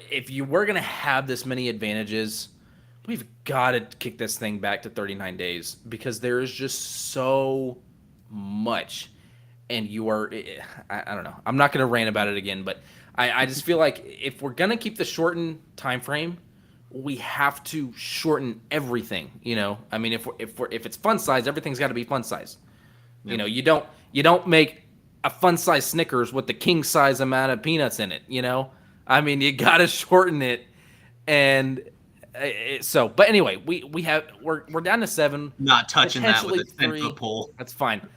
if you were going to have this many advantages, we've got to kick this thing back to 39 days, because there is just so much. And I don't know. I'm not going to rant about it again, but I just feel like if we're going to keep the shortened time frame, we have to shorten everything. I mean, if it's fun size, everything's got to be fun size. Yep. You don't make a fun size Snickers with the king size amount of peanuts in it. I mean, you got to shorten it. And but anyway, we're down to 7. Not touching that with a 10-foot pole. That's fine.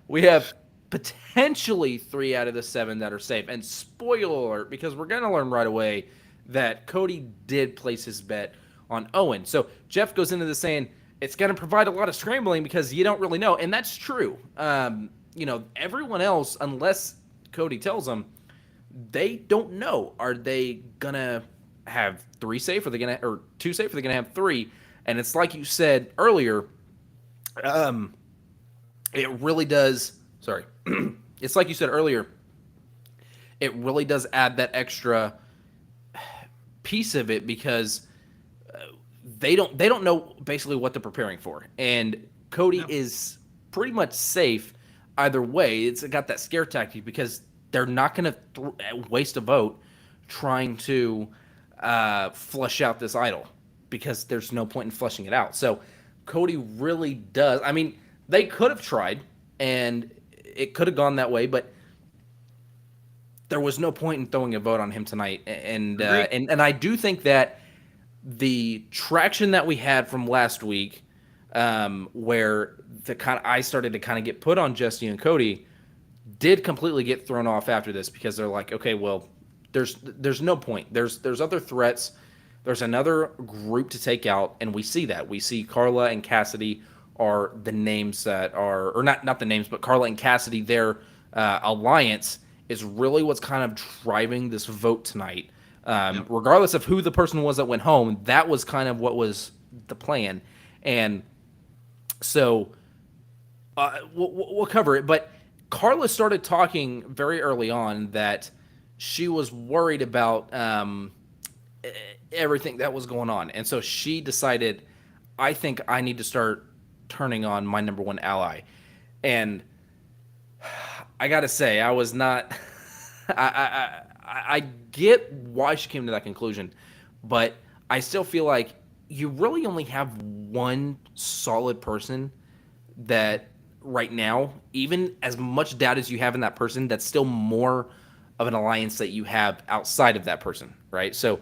We have potentially 3 out of the 7 that are safe. And spoiler alert, because we're going to learn right away that Cody did place his bet on Owen. So Jeff goes into this saying it's going to provide a lot of scrambling because you don't really know. And that's true. Everyone else, unless Cody tells them, they don't know. Are they going to have 3 safe? Or 2 safe? Are they going to have 3? And it's like you said earlier, it really does. Sorry. It's like you said earlier, it really does add that extra piece of it, because they don't know basically what they're preparing for. And Cody is pretty much safe either way. It's got that scare tactic, because they're not going to waste a vote trying to flush out this idol, because there's no point in flushing it out. So Cody really does. I mean, they could have tried, and it could have gone that way, but there was no point in throwing a vote on him tonight. And I do think that the traction that we had from last week, where I started to kind of get put on Jesse and Cody, did completely get thrown off after this, because they're like, okay, well, there's no point. There's other threats. There's another group to take out, and we see that. We see Carla and Cassidy are the names that are, or not the names, but Carla and Cassidy, their alliance is really what's kind of driving this vote tonight. Regardless of who the person was that went home, that was kind of what was the plan. And so we'll cover it. But Carla started talking very early on that she was worried about everything that was going on. And so she decided, I think I need to start turning on my number 1 ally. And I gotta say, I was not I get why she came to that conclusion, but I still feel like you really only have one solid person that right now, even as much doubt as you have in that person, that's still more of an alliance that you have outside of that person, right? So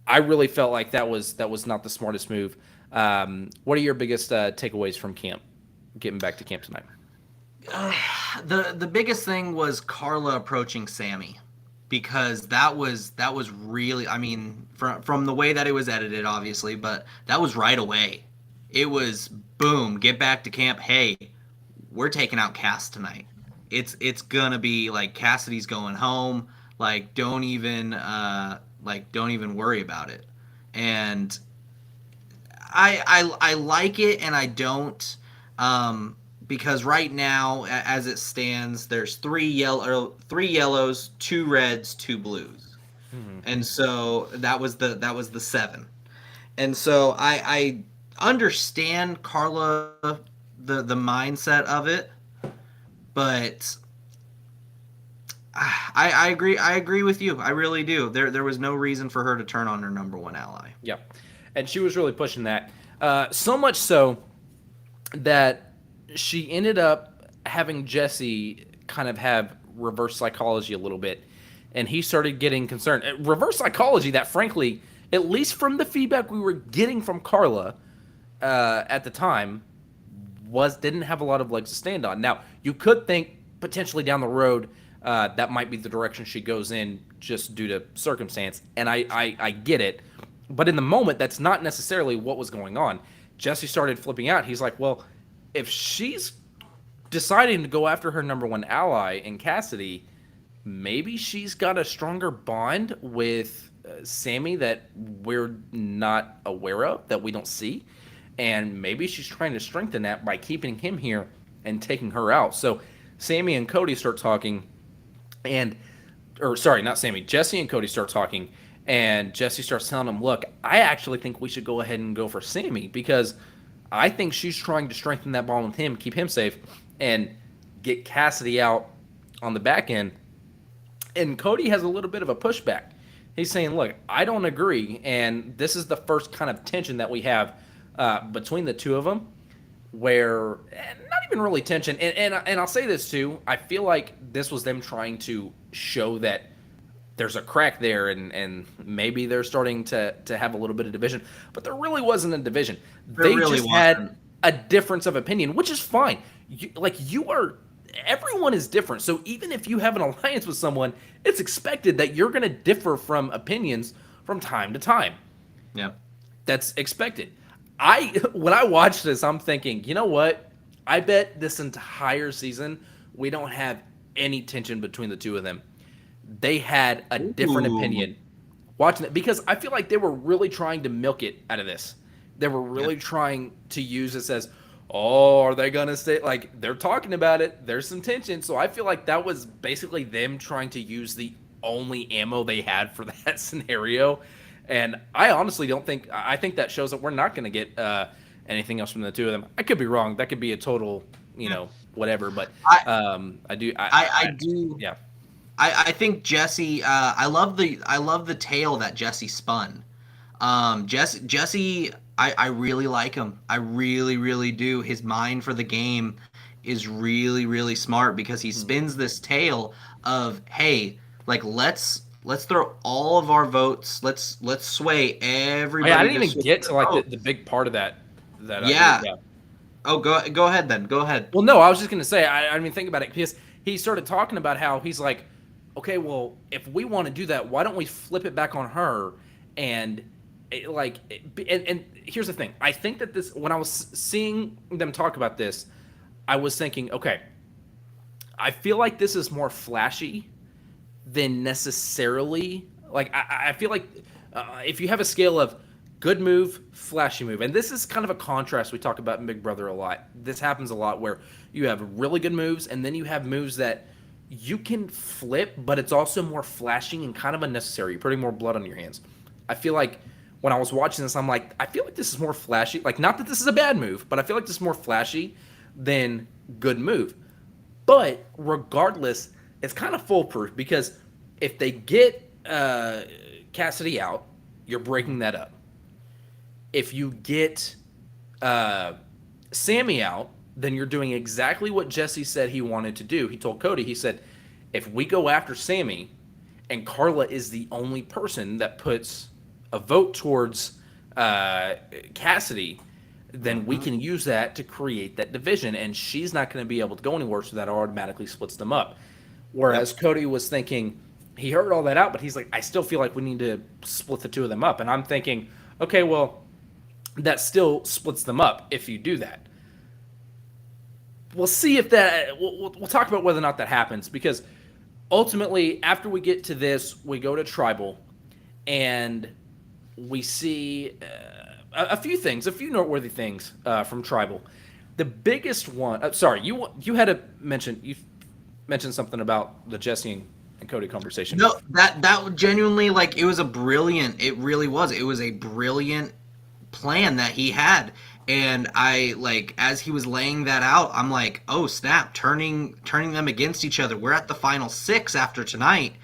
I really felt like that was not the smartest move. What are your biggest takeaways from camp? Getting back to camp tonight. The biggest thing was Carla approaching Sammy, because that was really, I mean, from the way that it was edited, obviously, but that was right away. It was boom, get back to camp. Hey, we're taking out Cass tonight. It's gonna be like Cassidy's going home. Like don't even worry about it. And I like it and I don't, because right now as it stands, there's three yellows, two reds, two blues, and so that was the seven. And so I understand Carla, the mindset of it, but I agree with you. I really do. There was no reason for her to turn on her number one ally. Yeah, and she was really pushing that. So much so that she ended up having Jesse kind of have reverse psychology a little bit, and he started getting concerned. Reverse psychology that, frankly, at least from the feedback we were getting from Carla at the time, didn't have a lot of legs to stand on. Now, you could think potentially down the road that might be the direction she goes in just due to circumstance, and I get it. But in the moment, that's not necessarily what was going on. Jesse started flipping out. He's like, well, if she's deciding to go after her number one ally in Cassidy, maybe she's got a stronger bond with Sammy that we're not aware of, that we don't see. And maybe she's trying to strengthen that by keeping him here and taking her out. So Sammy and Cody start talking, not Sammy, Jesse and Cody start talking, and Jesse starts telling him, look, I actually think we should go ahead and go for Sammy because I think she's trying to strengthen that bond with him, keep him safe, and get Cassidy out on the back end. And Cody has a little bit of a pushback. He's saying, look, I don't agree, and this is the first kind of tension that we have between the two of them, where not even really tension. And I'll say this too. I feel like this was them trying to show that there's a crack there, and maybe they're starting to have a little bit of division. But there really wasn't a division. They really just had a difference of opinion, which is fine. Everyone is different. So even if you have an alliance with someone, it's expected that you're going to differ from opinions from time to time. Yeah. That's expected. When I watched this, I'm thinking, you know what? I bet this entire season we don't have any tension between the two of them. They had a different opinion watching it because I feel like they were really trying to milk it out of this. They were really trying to use this as, oh, are they going to stay? Like, they're talking about it. There's some tension. So I feel like that was basically them trying to use the only ammo they had for that scenario. And I honestly don't think – I think that shows that we're not going to get anything else from the two of them. I could be wrong. That could be a total, whatever. But I do. Yeah. I think Jesse. I love the tale that Jesse spun. Jesse. I really like him. I really, really do. His mind for the game is really, really smart because he spins this tale of, hey, like let's throw all of our votes. Let's sway everybody. I didn't even get to like the big part of that. Yeah. Oh, go ahead then. Go ahead. Well, no, I was just gonna say. I mean, think about it because he started talking about how he's like, okay, well, if we want to do that, why don't we flip it back on her? And here's the thing. I think that when I was seeing them talk about this, I was thinking, okay, I feel like this is more flashy than necessarily like I feel like if you have a scale of good move, flashy move, and this is kind of a contrast we talk about in Big Brother a lot. This happens a lot where you have really good moves and then you have moves that you can flip, but it's also more flashing and kind of unnecessary. You're putting more blood on your hands. I feel like when I was watching this, I'm like, I feel like this is more flashy. Like, not that this is a bad move, but I feel like this is more flashy than good move. But regardless, it's kind of foolproof because if they get Cassidy out, you're breaking that up. If you get Sammy out, then you're doing exactly what Jesse said he wanted to do. He told Cody, he said, if we go after Sammy and Carla is the only person that puts a vote towards Cassidy, then we can use that to create that division, and she's not going to be able to go anywhere, so that automatically splits them up. Whereas Cody was thinking, he heard all that out, but he's like, I still feel like we need to split the two of them up. And I'm thinking, okay, well, that still splits them up if you do that. We'll see if that. We'll talk about whether or not that happens, because ultimately, after we get to this, we go to tribal, and we see a few things, a few noteworthy things from tribal. The biggest one. Sorry, you had to mention you mentioned something about the Jesse and Cody conversation. No, that genuinely, like, it was a brilliant. It really was. It was a brilliant plan that he had. And I, like, as he was laying that out, I'm like, oh snap, turning them against each other. We're at the final 6 after tonight.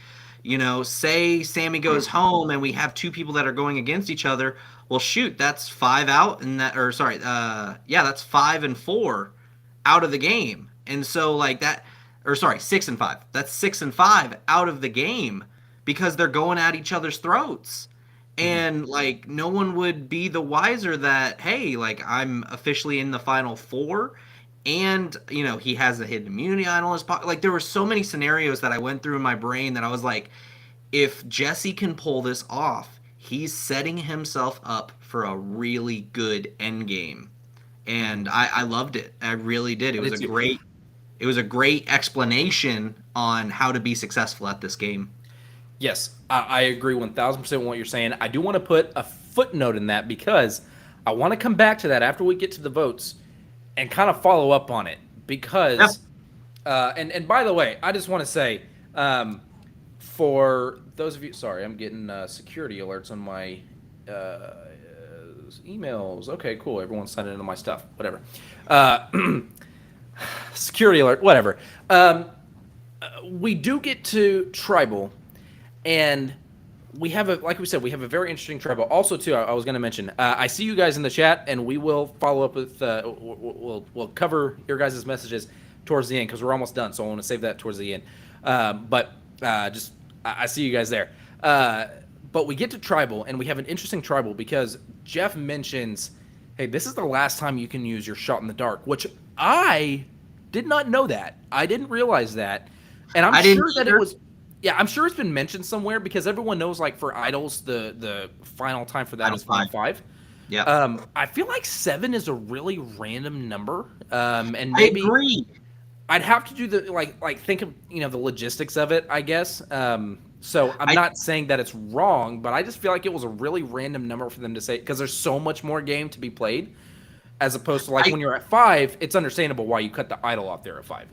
Say Sammy goes home and we have 2 people that are going against each other. Well, shoot, that's 5 out, and that's 5 and 4 out of the game. And so, like, 6 and 5. That's 6 and 5 out of the game because they're going at each other's throats. And, like, no one would be the wiser that, hey, like, I'm officially in the final 4, and, he has a hidden immunity on his pocket. Like, there were so many scenarios that I went through in my brain that I was like, if Jesse can pull this off, he's setting himself up for a really good end game. And I loved it. I really did. It was a great explanation on how to be successful at this game. Yes, I agree 1,000% with what you're saying. I do want to put a footnote in that because I want to come back to that after we get to the votes and kind of follow up on it. Because, and by the way, I just want to say, for those of you, sorry, I'm getting security alerts on my emails. Okay, cool. Everyone's signing into my stuff. Whatever. Security alert. Whatever. We do get to tribal. And we have like we said, we have a very interesting tribal. Also, too, I was going to mention, I see you guys in the chat, and we will follow up with, we'll cover your guys' messages towards the end because we're almost done. So I want to save that towards the end. I see you guys there. But we get to tribal, and we have an interesting tribal because Jeff mentions, hey, this is the last time you can use your shot in the dark, which I did not know that. I didn't realize that. And I'm sure that it was. Yeah, I'm sure it's been mentioned somewhere because everyone knows, like, for idols, the final time for that is 5. Yeah. I feel like 7 is a really random number. And maybe I agree. I'd have to do think of the logistics of it, I guess. So I'm not saying that it's wrong, but I just feel like it was a really random number for them to say because there's so much more game to be played, as opposed to when you're at 5, it's understandable why you cut the idol off there at 5.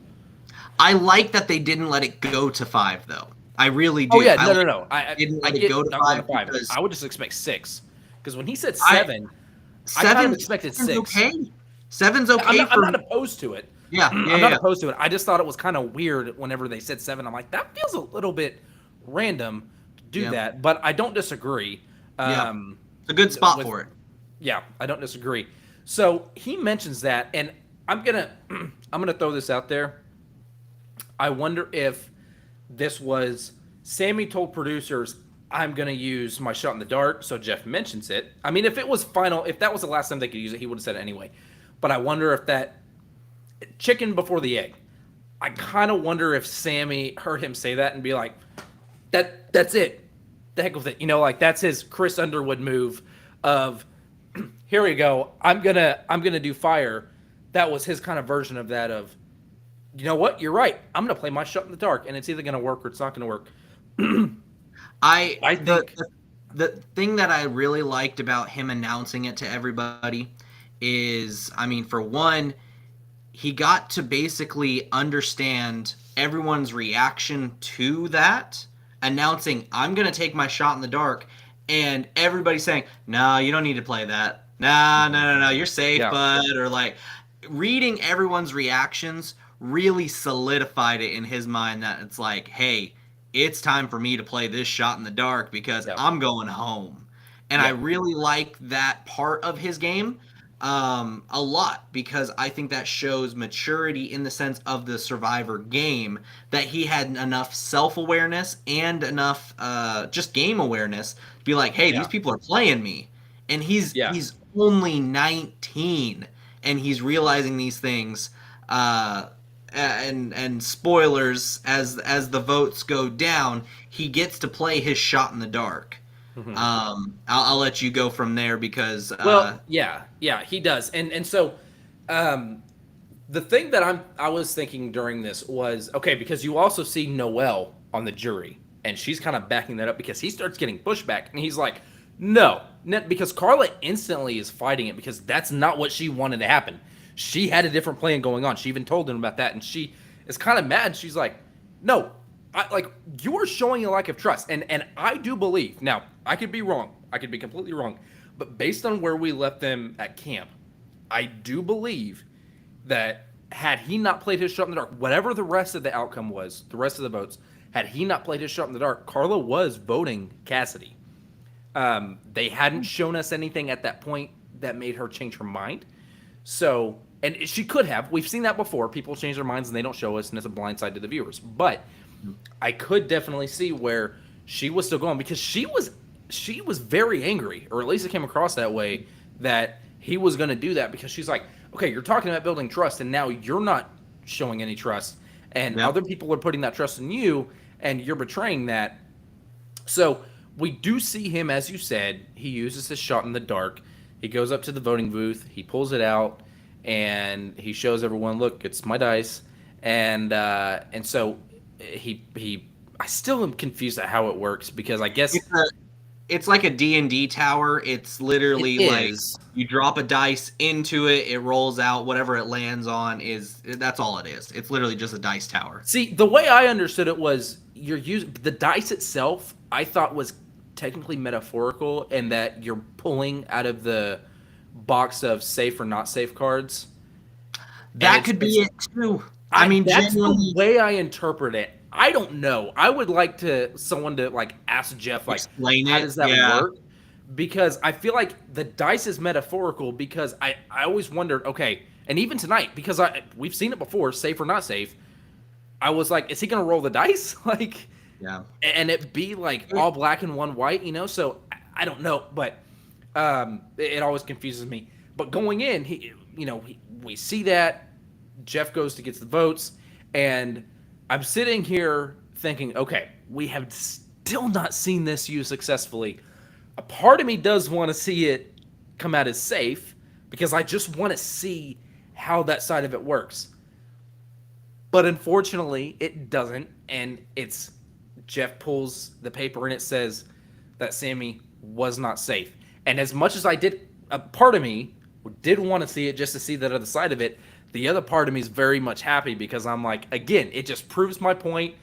I like that they didn't let it go to 5 though. I really do. Oh yeah, no. I didn't let it go to 5. I would just expect 6 because when he said 7, I kind of expected 6. Okay. 7's okay. I'm not opposed to it. Yeah, I'm not opposed to it. I just thought it was kind of weird whenever they said 7. I'm like, that feels a little bit random to do that, but I don't disagree. It's a good spot for it. Yeah, I don't disagree. So he mentions that, and I'm gonna throw this out there. I wonder if this was Sammy told producers, I'm going to use my shot in the dark, so Jeff mentions it. I mean, if it was final, if that was the last time they could use it, he would have said it anyway. But I wonder if that chicken before the egg. I kind of wonder if Sammy heard him say that and be like, that's it. The heck with it. That's his Chris Underwood move of, here we go. I'm going to do fire. That was his kind of version of that of, you know what? You're right. I'm going to play my shot in the dark, and it's either going to work or it's not going to work. I think the thing that I really liked about him announcing it to everybody is, I mean, for one, he got to basically understand everyone's reaction to that, announcing, I'm going to take my shot in the dark, and everybody saying, no, you don't need to play that. No, you're safe, bud. Or like reading everyone's reactions really solidified it in his mind that it's like, hey, it's time for me to play this shot in the dark because I'm going home. And I really like that part of his game a lot because I think that shows maturity in the sense of the Survivor game, that he had enough self-awareness and enough just game awareness to be like, hey, these people are playing me. And he's only 19 and he's realizing these things. And spoilers, as the votes go down, he gets to play his shot in the dark. Mhm. I'll let you go from there because Well, yeah, he does, and so, um, the thing that I was thinking during this was okay because you also see Noelle on the jury, and she's kind of backing that up because he starts getting pushback, and he's like, no, because Carla instantly is fighting it because that's not what she wanted to happen. She had a different plan going on. She even told him about that, and she is kind of mad. She's like, no, you are showing a lack of trust, and I do believe now. I could be wrong. I could be completely wrong, but based on where we left them at camp, I do believe that had he not played his shot in the dark, whatever the rest of the outcome was, the rest of the votes, had he not played his shot in the dark, Carla was voting Cassidy. They hadn't shown us anything at that point that made her change her mind. So, and she could have. We've seen that before. People change their minds and they don't show us, and it's a blindside to the viewers. But I could definitely see where she was still going because she was very angry, or at least it came across that way, that he was going to do that because she's like, okay, you're talking about building trust, and now you're not showing any trust, and other people are putting that trust in you, and you're betraying that. So we do see him, as you said, he uses his shot in the dark. He goes up to the voting booth, he pulls it out, and he shows everyone, look, it's my dice, and so I still am confused at how it works because I guess it's like a D&D tower. It's literally it like is. you drop a dice into it, it rolls out, whatever it lands on that's all it is. It's literally just a dice tower. See, the way I understood it was you're using the dice itself. I thought was technically metaphorical, and that you're pulling out of the box of safe or not safe cards. That could be it too. I mean, that's genuinely the way I interpret it. I don't know. I would like someone to like ask Jeff like explain how it. does that Yeah. work? Because I feel like the dice is metaphorical because I always wondered, okay, and even tonight, because we've seen it before, safe or not safe, I was like, is he gonna roll the dice? Like Yeah. and it be like all black and one white, you know? So I don't know, but it always confuses me. But going in, we see that Jeff goes to get the votes, and I'm sitting here thinking, okay, we have still not seen this used successfully. A part of me does want to see it come out as safe because I just want to see how that side of it works. But unfortunately, it doesn't, and it's Jeff pulls the paper and it says that Sammy was not safe. And as much as a part of me did want to see it just to see that other side of it, the other part of me is very much happy because I'm like, again, it just proves my point.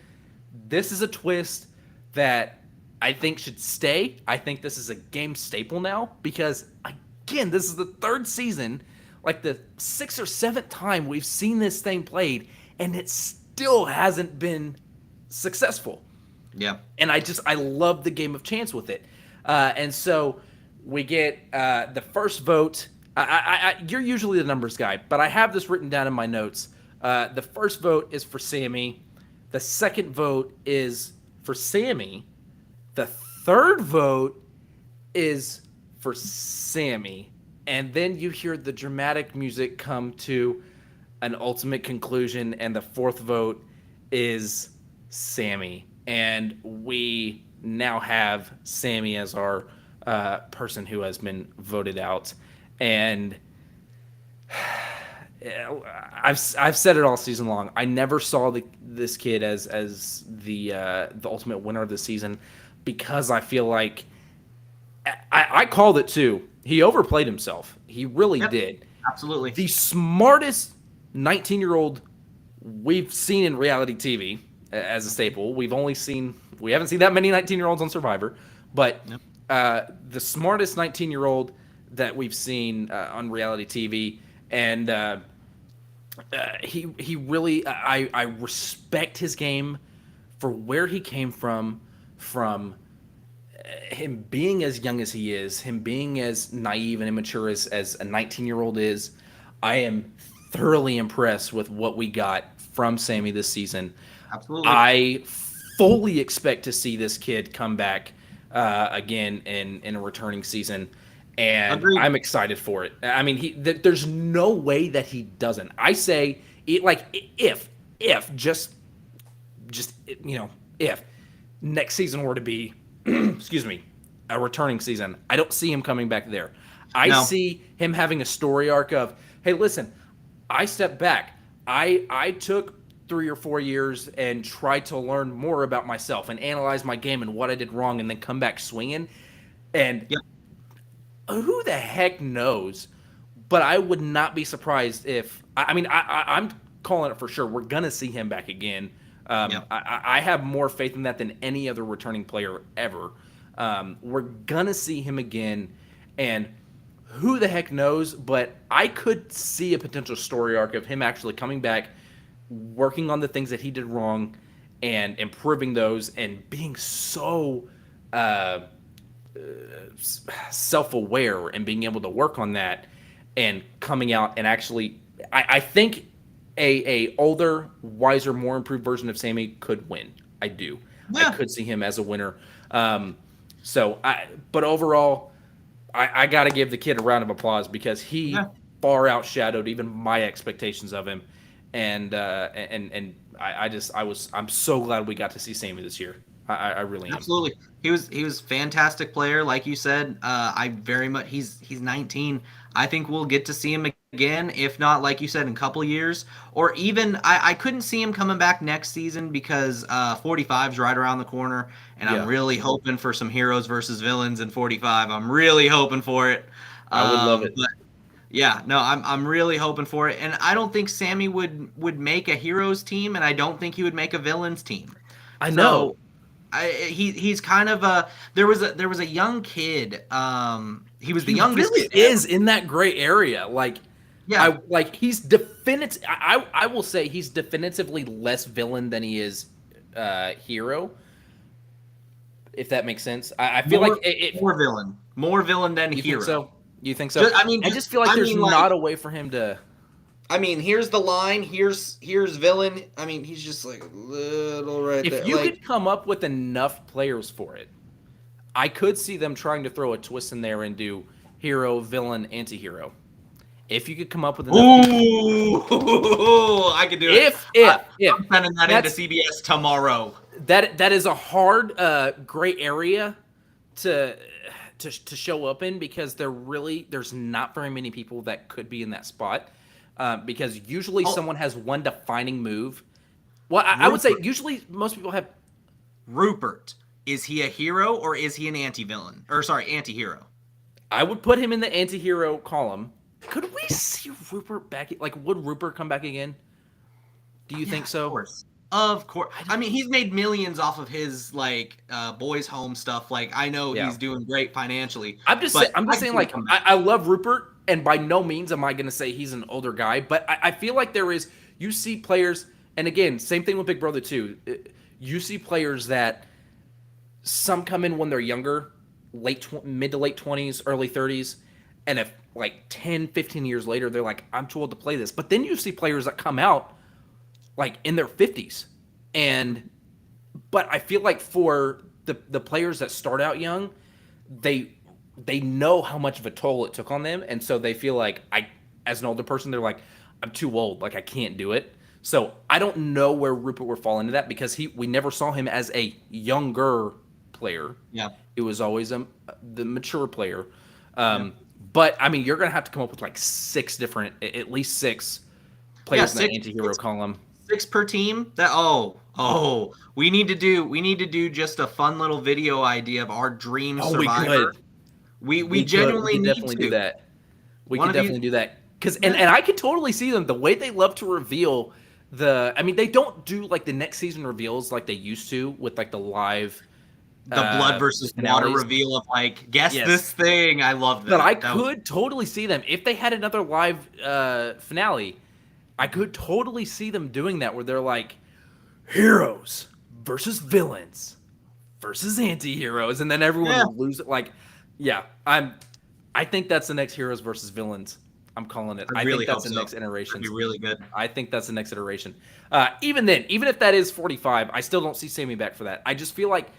This is a twist that I think should stay. I think this is a game staple now because, again, this is the third season, like the 6th or 7th time we've seen this thing played, and it still hasn't been successful. Yeah. And I love the game of chance with it. And so we get the first vote. You're usually the numbers guy, but I have this written down in my notes. The first vote is for Sammy. The second vote is for Sammy. The third vote is for Sammy. And then you hear the dramatic music come to an ultimate conclusion, and the fourth vote is Sammy. And we now have Sammy as our person who has been voted out. And I've said it all season long. I never saw this kid as the ultimate winner of the season because I feel like I called it too. He overplayed himself. He really did. Absolutely. The smartest 19-year-old we've seen in reality TV as a staple. We haven't seen that many 19-year-olds on Survivor, but the smartest 19-year-old that we've seen on reality TV, and he really I respect his game for where he came from him being as young as he is, him being as naive and immature as a 19-year-old is. I am thoroughly impressed with what we got from Sammy this season. Absolutely. I fully expect to see this kid come back again in a returning season, and Agreed. I'm excited for it. I mean, there's no way that he doesn't. I say, if next season were to be, excuse me, a returning season. I don't see him coming back there. I No. see him having a story arc of, hey, listen, I stepped back. I took 3 or 4 years and tried to learn more about myself and analyze my game and what I did wrong, and then come back swinging. And Yep. who the heck knows? But I would not be surprised if I'm calling it for sure. We're gonna see him back again. Yep. I have more faith in that than any other returning player ever. We're gonna see him again, and who the heck knows? But I could see a potential story arc of him actually coming back, working on the things that he did wrong, and improving those, and being so self-aware and being able to work on that, and coming out and actually, I think a older, wiser, more improved version of Sammy could win. I do. Yeah. I could see him as a winner. But overall, I got to give the kid a round of applause because he far outshadowed even my expectations of him, and I'm so glad we got to see Sammy this year. I really am. Absolutely. He was fantastic player, like you said. He's 19. I think we'll get to see him again, if not, like you said, in a couple years, or even I couldn't see him coming back next season because 45's right around the corner, and I'm really hoping for some heroes versus villains in 45. I'm really hoping for it. I would love it. But yeah, no, I'm really hoping for it, and I don't think Sammy would make a heroes team, and I don't think he would make a villains team. I know. He's kind of a there was a young kid. He was the youngest. Really kid is in that gray area. Yeah. He's definitive. I will say he's definitively less villain than he is hero. If that makes sense. I feel like more villain than you hero. Think so? You think so? I just feel like there's not a way for him to. I mean, here's the line. Here's villain. I mean, he's just like a little right there. If you could come up with enough players for it, I could see them trying to throw a twist in there and do hero, villain, anti-hero. If you could come up with enough. Ooh, I could do it. If I'm sending that into CBS tomorrow. That is a hard gray area to show up in because there's not very many people that could be in that spot. Because usually someone has one defining move. Well, I would say usually most people have. Rupert. Is he a hero or is he an anti-villain? Or sorry, anti-hero? I would put him in the anti-hero column. Could we see Rupert back? Would Rupert come back again? Do you think so? Of course. I mean, he's made millions off of his boys' home stuff. I know he's doing great financially. I'm just saying. I love Rupert, and by no means am I going to say he's an older guy. But I feel like you see players, and again, same thing with Big Brother 2. You see players that some come in when they're younger, mid to late 20s, early 30s, and if 10, 15 years later, they're like, I'm too old to play this. But then you see players that come out in their 50s. But I feel like for the players that start out young, they know how much of a toll it took on them. And so they feel like as an older person, they're like, I'm too old. I can't do it. So I don't know where Rupert would fall into that because we never saw him as a younger player. Yeah. It was always the mature player. But I mean, you're going to have to come up with at least six players in the anti-hero column. 6 per team. We need to do just a fun little video idea of our dream survivor. We genuinely need to do that. We can definitely do that. And I could totally see them the way they love to reveal they don't do the next season reveals like they used to with the live blood versus water reveal of guess this thing. I love that. But I could totally see them if they had another live finale. I could totally see them doing that where they're like heroes versus villains versus anti-heroes, and then everyone will lose it. I think that's the next heroes versus villains. I'm calling it. I think that's the next iteration. That'd be really good. I think that's the next iteration. Even then, even if that is 45, I still don't see Sammy back for that. I just feel like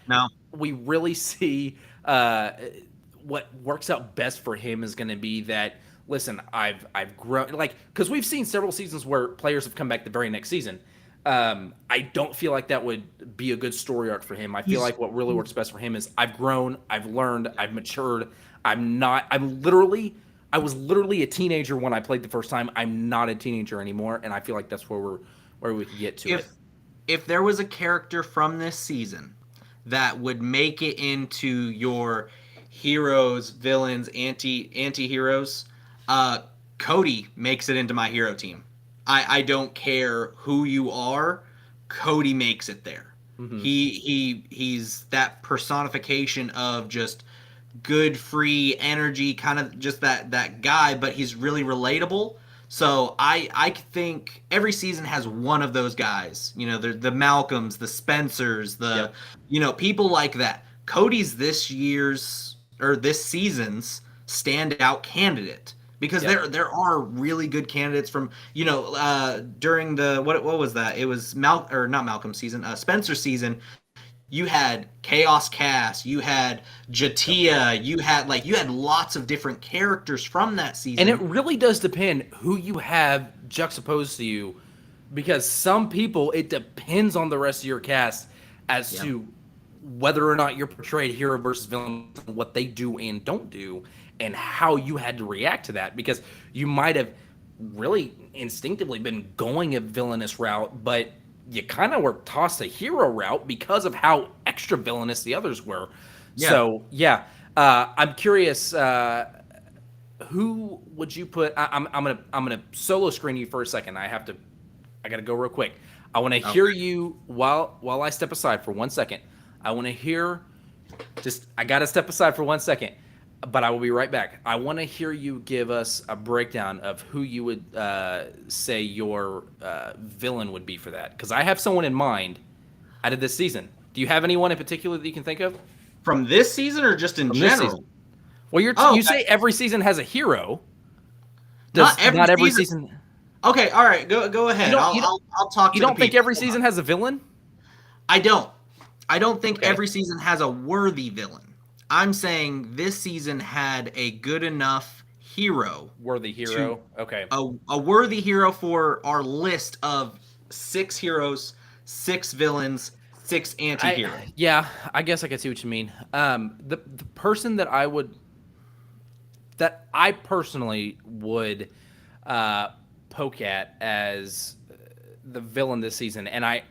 we really see what works out best for him is going to be that. Listen, I've grown because we've seen several seasons where players have come back the very next season. I don't feel like that would be a good story arc for him. I feel He's like what really works best for him is I've grown, I've learned, I've matured. I'm not. I'm literally. I was literally a teenager when I played the first time. I'm not a teenager anymore, and I feel like that's where we can get to it. if there was a character from this season that would make it into your heroes, villains, anti-heroes, Cody makes it into my hero team. I don't care who you are, Cody makes it there. Mm-hmm. He's that personification of just good free energy, kind of just that guy, but he's really relatable. So I think every season has one of those guys. You know, the Malcolms, the Spencers, Yep. people like that. Cody's this season's standout candidate because Yep. there are really good candidates from during the what was that? It was not Malcolm season, Spencer season. You had Chaos Cass, you had Jatia, you had lots of different characters from that season. And it really does depend who you have juxtaposed to you, because some people it depends on the rest of your cast as Yeah. to whether or not you're portrayed hero versus villain, what they do and don't do, and how you had to react to that. Because you might have really instinctively been going a villainous route, but you kind of were tossed a hero route because of how extra villainous the others were. Yeah. So yeah, I'm curious. Who would you put? I'm gonna solo screen you for a second. I gotta go real quick. I want to hear you while I step aside for 1 second. I want to hear. I gotta step aside for 1 second, but I will be right back. I want to hear you give us a breakdown of who you would say your villain would be for that, because I have someone in mind out of this season. Do you have anyone in particular that you can think of From this season or just in from this general? season? Well, you say every season has a hero. Not every season? Okay, all right, go ahead. I'll talk to You the don't think people. every season has a villain? I don't. I don't think Okay. every season has a worthy villain. I'm saying this season had a good enough hero, Worthy hero. Okay. a worthy hero for our list of 6 heroes, 6 villains, 6 anti-heroes. Yeah, I guess I could see what you mean. The person that I personally would poke at as the villain this season, and I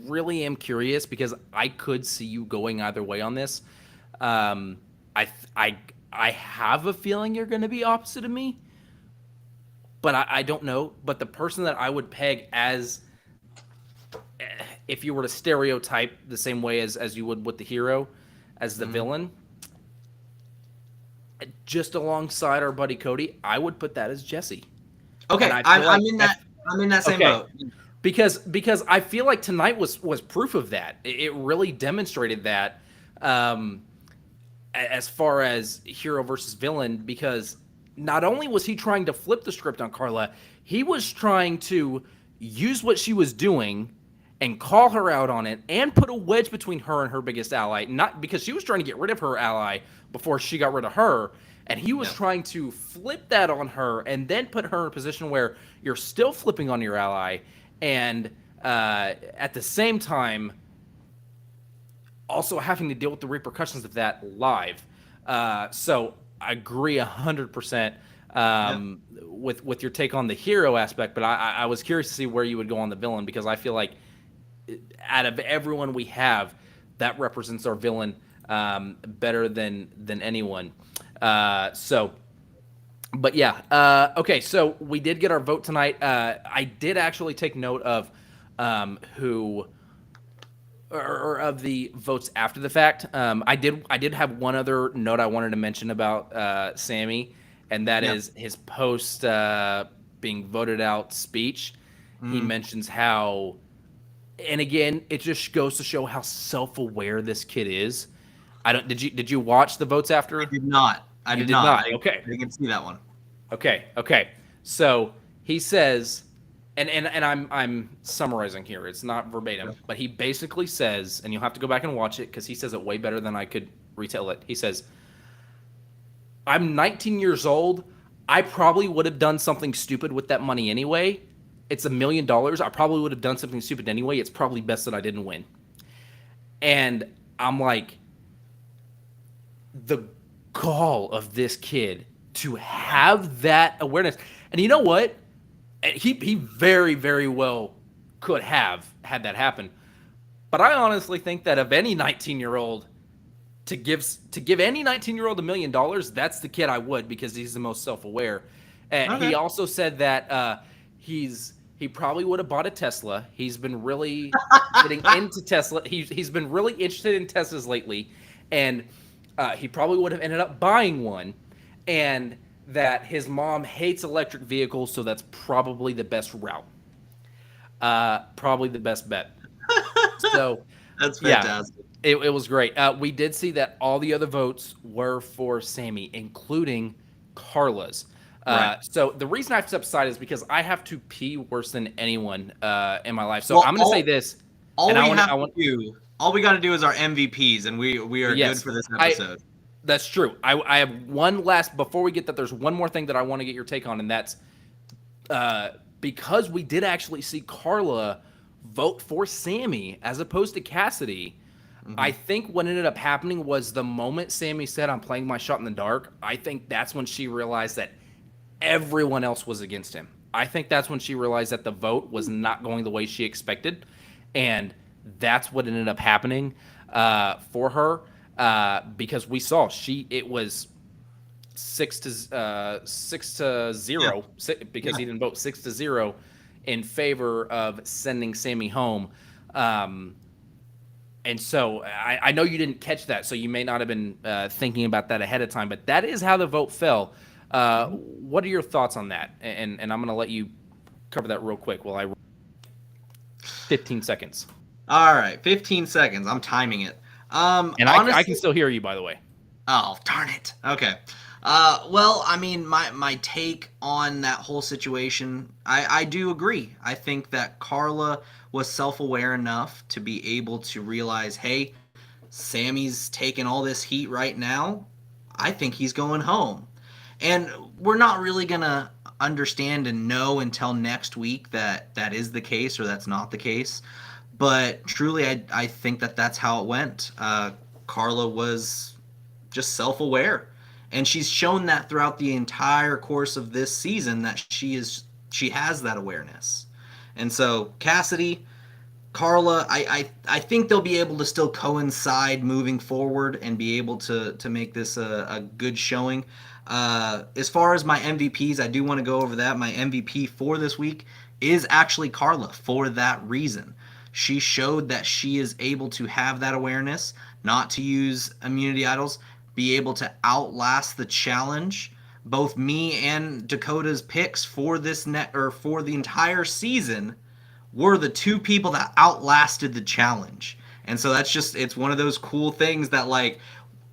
really am curious because I could see you going either way on this. I have a feeling you're going to be opposite of me, but I don't know. But the person that I would peg as, if you were to stereotype the same way as you would with the hero, as the villain, just alongside our buddy Cody, I would put that as Jesse. Okay, And I feel I'm like in that same okay. boat. Because I feel like tonight was proof of that. It really demonstrated that, as far as hero versus villain, because not only was he trying to flip the script on Carla, he was trying to use what she was doing and call her out on it and put a wedge between her and her biggest ally. Not because she was trying to get rid of her ally before she got rid of her. And he was trying to flip that on her and then put her in a position where you're still flipping on your ally. And at the same time, also having to deal with the repercussions of that live. So I agree 100% with your take on the hero aspect, but I was curious to see where you would go on the villain, because I feel like out of everyone we have, that represents our villain better than anyone. But yeah, okay, so we did get our vote tonight. I did actually take note of who, or of the votes after the fact. I did have one other note I wanted to mention about Sammy, and that is his post being voted out speech. He mentions how, and again, it just goes to show how self-aware this kid is. Did you watch the votes after? I did not. I You did did not. not. Okay. I didn't see that one. Okay. So he says, and I'm summarizing here. It's not verbatim, but he basically says, and you'll have to go back and watch it because he says it way better than I could retell it. He says, "I'm 19 years old. I probably would have done something stupid with that money anyway, it's $1 million. I probably would have done something stupid anyway. It's probably best that I didn't win. And I'm like, the gall of this kid to have that awareness. And you know what? He very, very well could have had that happen. But I honestly think that of any 19-year-old to give any 19-year-old $1 million, that's the kid I would, because he's the most self-aware. Okay. He also said that he probably would have bought a Tesla. He's been really getting into Tesla. He's been really interested in Teslas lately, and he probably would have ended up buying one. And that his mom hates electric vehicles, so that's probably the best route. Probably the best bet. So That's yeah, fantastic. it was great. We did see that all the other votes were for Sammy, including Carla's. Right. So the reason I have to step aside is because I have to pee worse than anyone in my life. So Well, I'm going to say this. All and we I want, have I want, to do, all we got to do is our MVPs, and we are good yes, for this episode. that's true. I have one last, before we get that, there's one more thing that I want to get your take on, and that's because we did actually see Carla vote for Sammy as opposed to Cassidy. I think what ended up happening was the moment Sammy said, "I'm playing my shot in the dark," I think that's when she realized that everyone else was against him. I think that's when she realized that the vote was not going the way she expected, and that's what ended up happening for her, because we saw it was 6-0 because he didn't vote 6-0 in favor of sending Sammy home. And so I know you didn't catch that, so you may not have been thinking about that ahead of time, but that is how the vote fell. What are your thoughts on that? And I'm going to let you cover that real quick while I 15 seconds. All right, 15 seconds. I'm timing it. And honestly, I can still hear you, by the way. Oh, darn it. Okay. Well, I mean, my take on that whole situation, I do agree. I think that Carla was self-aware enough to be able to realize, hey, Sammy's taking all this heat right now. I think he's going home. And we're not really going to understand and know until next week that that is the case or that's not the case. But truly, I think that that's how it went. Carla was just self-aware, and she's shown that throughout the entire course of this season that she has that awareness. And so Cassidy, Carla, I think they'll be able to still coincide moving forward and be able to make this a good showing. As far as my MVPs, I do want to go over that. My MVP for this week is actually Carla, for that reason. She showed that she is able to have that awareness, not to use immunity idols, be able to outlast the challenge. Both me and Dakota's picks for this for the entire season were the two people that outlasted the challenge. And so it's one of those cool things that, like,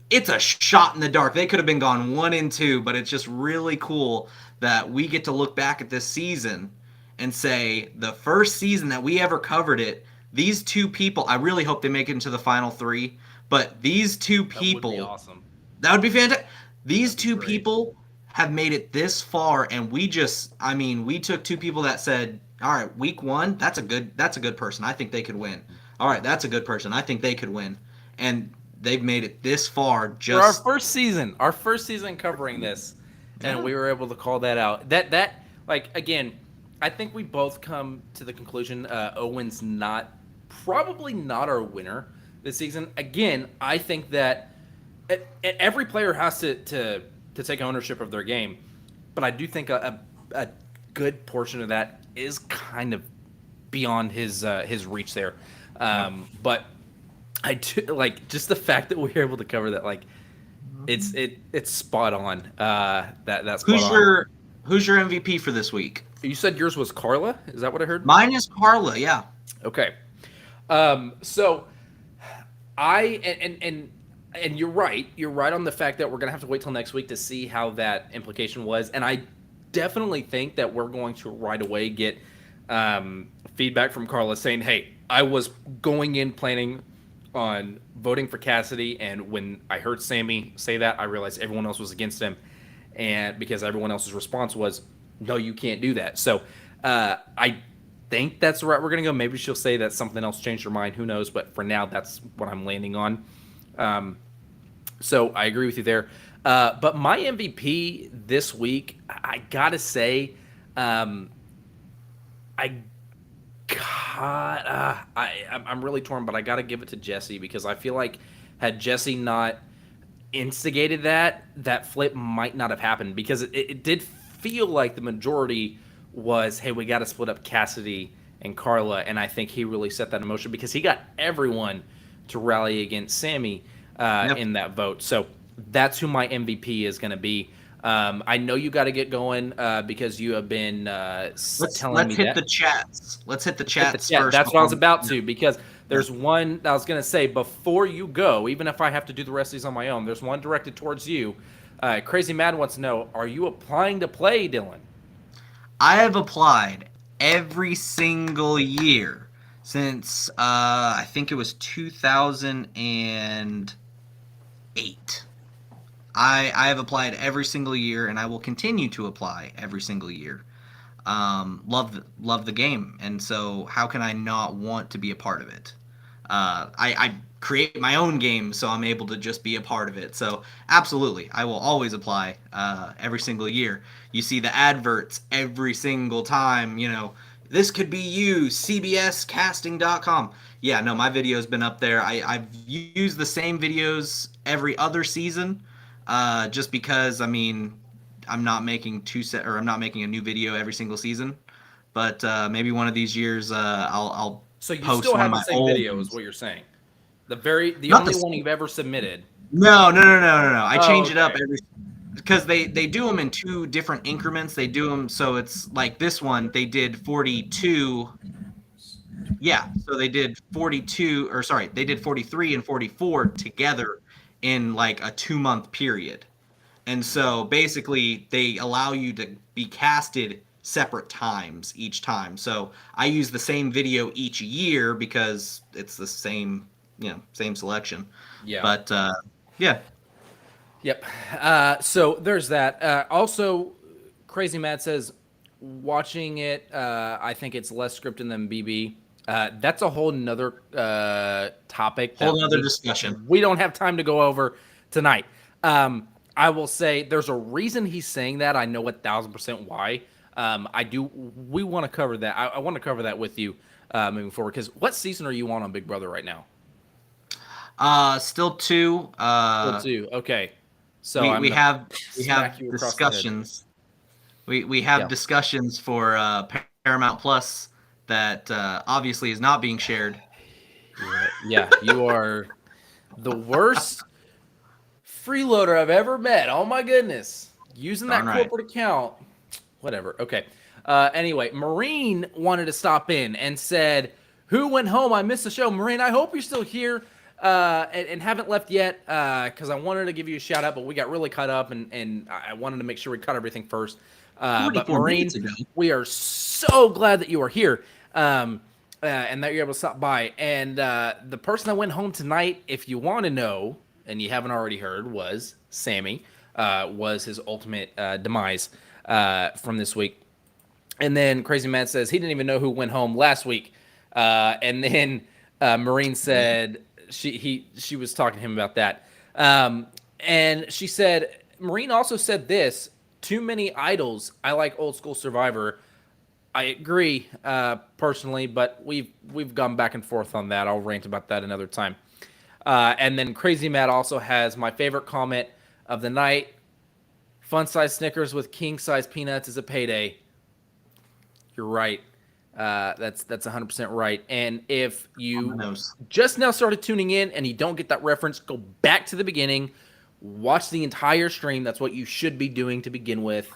it's a shot in the dark. They could have been gone 1-2, but it's just really cool that we get to look back at this season and say the first season that we ever covered it, these two people, I really hope they make it into the final three, but these two people, That would be awesome. that would be fantastic. These That'd be two great. people have made it this far, and we took two people that said, all right, week one, that's a good person. I think they could win. All right, that's a good person. I think they could win. And they've made it this far For our just first season covering this, and Yeah. we were able to call that out. That like, again, I think we both come to the conclusion Owen's probably not our winner this season. Again, I think that every player has to take ownership of their game, but I do think a good portion of that is kind of beyond his reach there. But I do like just the fact that we were able to cover that. Like, it's spot on. That's spot on. who's your MVP for this week? You said yours was Carla. Is that what I heard? Mine is Carla. Yeah. Okay. So and you're right. You're right on the fact that we're gonna have to wait till next week to see how that implication was. And I definitely think that we're going to right away get feedback from Carla saying, "Hey, I was going in planning on voting for Cassidy, and when I heard Sammy say that, I realized everyone else was against him, and because everyone else's response was, no, you can't do that." So I think that's the route we're going to go. Maybe she'll say that something else changed her mind. Who knows? But for now, that's what I'm landing on. So I agree with you there. But my MVP this week, I got to say, I I'm really torn, but I got to give it to Jesse because I feel like had Jesse not instigated that flip might not have happened because it did feel like the majority was, hey, we got to split up Cassidy and Carla, and I think he really set that in motion because he got everyone to rally against Sammy in that vote. So that's who my MVP is going to be. I know you got to get going because you have been telling me that. Let's hit the chats. Let's hit the chats first. That's what I was about to because there's one I was going to say before you go, even if I have to do the rest of these on my own, there's one directed towards you. Crazy Mad wants to know, are you applying to play, Dylan? I have applied every single year since I think it was 2008. I have applied every single year, and I will continue to apply every single year. Love the game, and so how can I not want to be a part of it? I create my own game, so I'm able to just be a part of it. So absolutely, I will always apply every single year. You see the adverts every single time. You know, this could be you, cbscasting.com. Yeah, no, my video's been up there. I've used the same videos every other season. Just because I'm not making I'm not making a new video every single season, but maybe one of these years I'll so you post still one have of the my same old video ones. is what you're saying. The Not only the one you've ever submitted. No. I change it up okay. because they do them in two different increments. They do them so it's like this one they did 42. Yeah, so they did 42 or sorry, they did 43 and 44 together in like a 2-month period. And so basically, they allow you to be casted separate times each time. So I use the same video each year because it's the same, same selection. Yeah. But yeah. Yep. So there's that. Also, Crazy Matt says, watching it, I think it's less scripted than BB. That's a whole nother topic. Whole nother discussion. We don't have time to go over tonight. I will say there's a reason he's saying that. I know 1,000% why. We want to cover that. I want to cover that with you moving forward. Because what season are you on Big Brother right now? Still 2. Still 2. Okay. So we have discussions. We have discussions for Paramount Plus that obviously is not being shared. Yeah, you are the worst freeloader I've ever met. Oh my goodness. Using that corporate account. Whatever. Okay. Anyway, Marine wanted to stop in and said, who went home? I missed the show. Marine, I hope you're still here and haven't left yet because I wanted to give you a shout out, but we got really caught up and I wanted to make sure we cut everything first. But Marine, we are so glad that you are here and that you're able to stop by. And the person that went home tonight, if you want to know, and you haven't already heard, was Sammy, was his ultimate demise from this week. And then Crazy Matt says he didn't even know who went home last week. And then Marine said she was talking to him about that. And she said, Marine also said this, too many idols. I like old school Survivor. I agree personally, but we've gone back and forth on that. I'll rant about that another time. And then Crazy Matt also has my favorite comment of the night. Fun size Snickers with king size peanuts is a payday. You're right. That's 100% right. And if you just now started tuning in and you don't get that reference, go back to the beginning, watch the entire stream. That's what you should be doing to begin with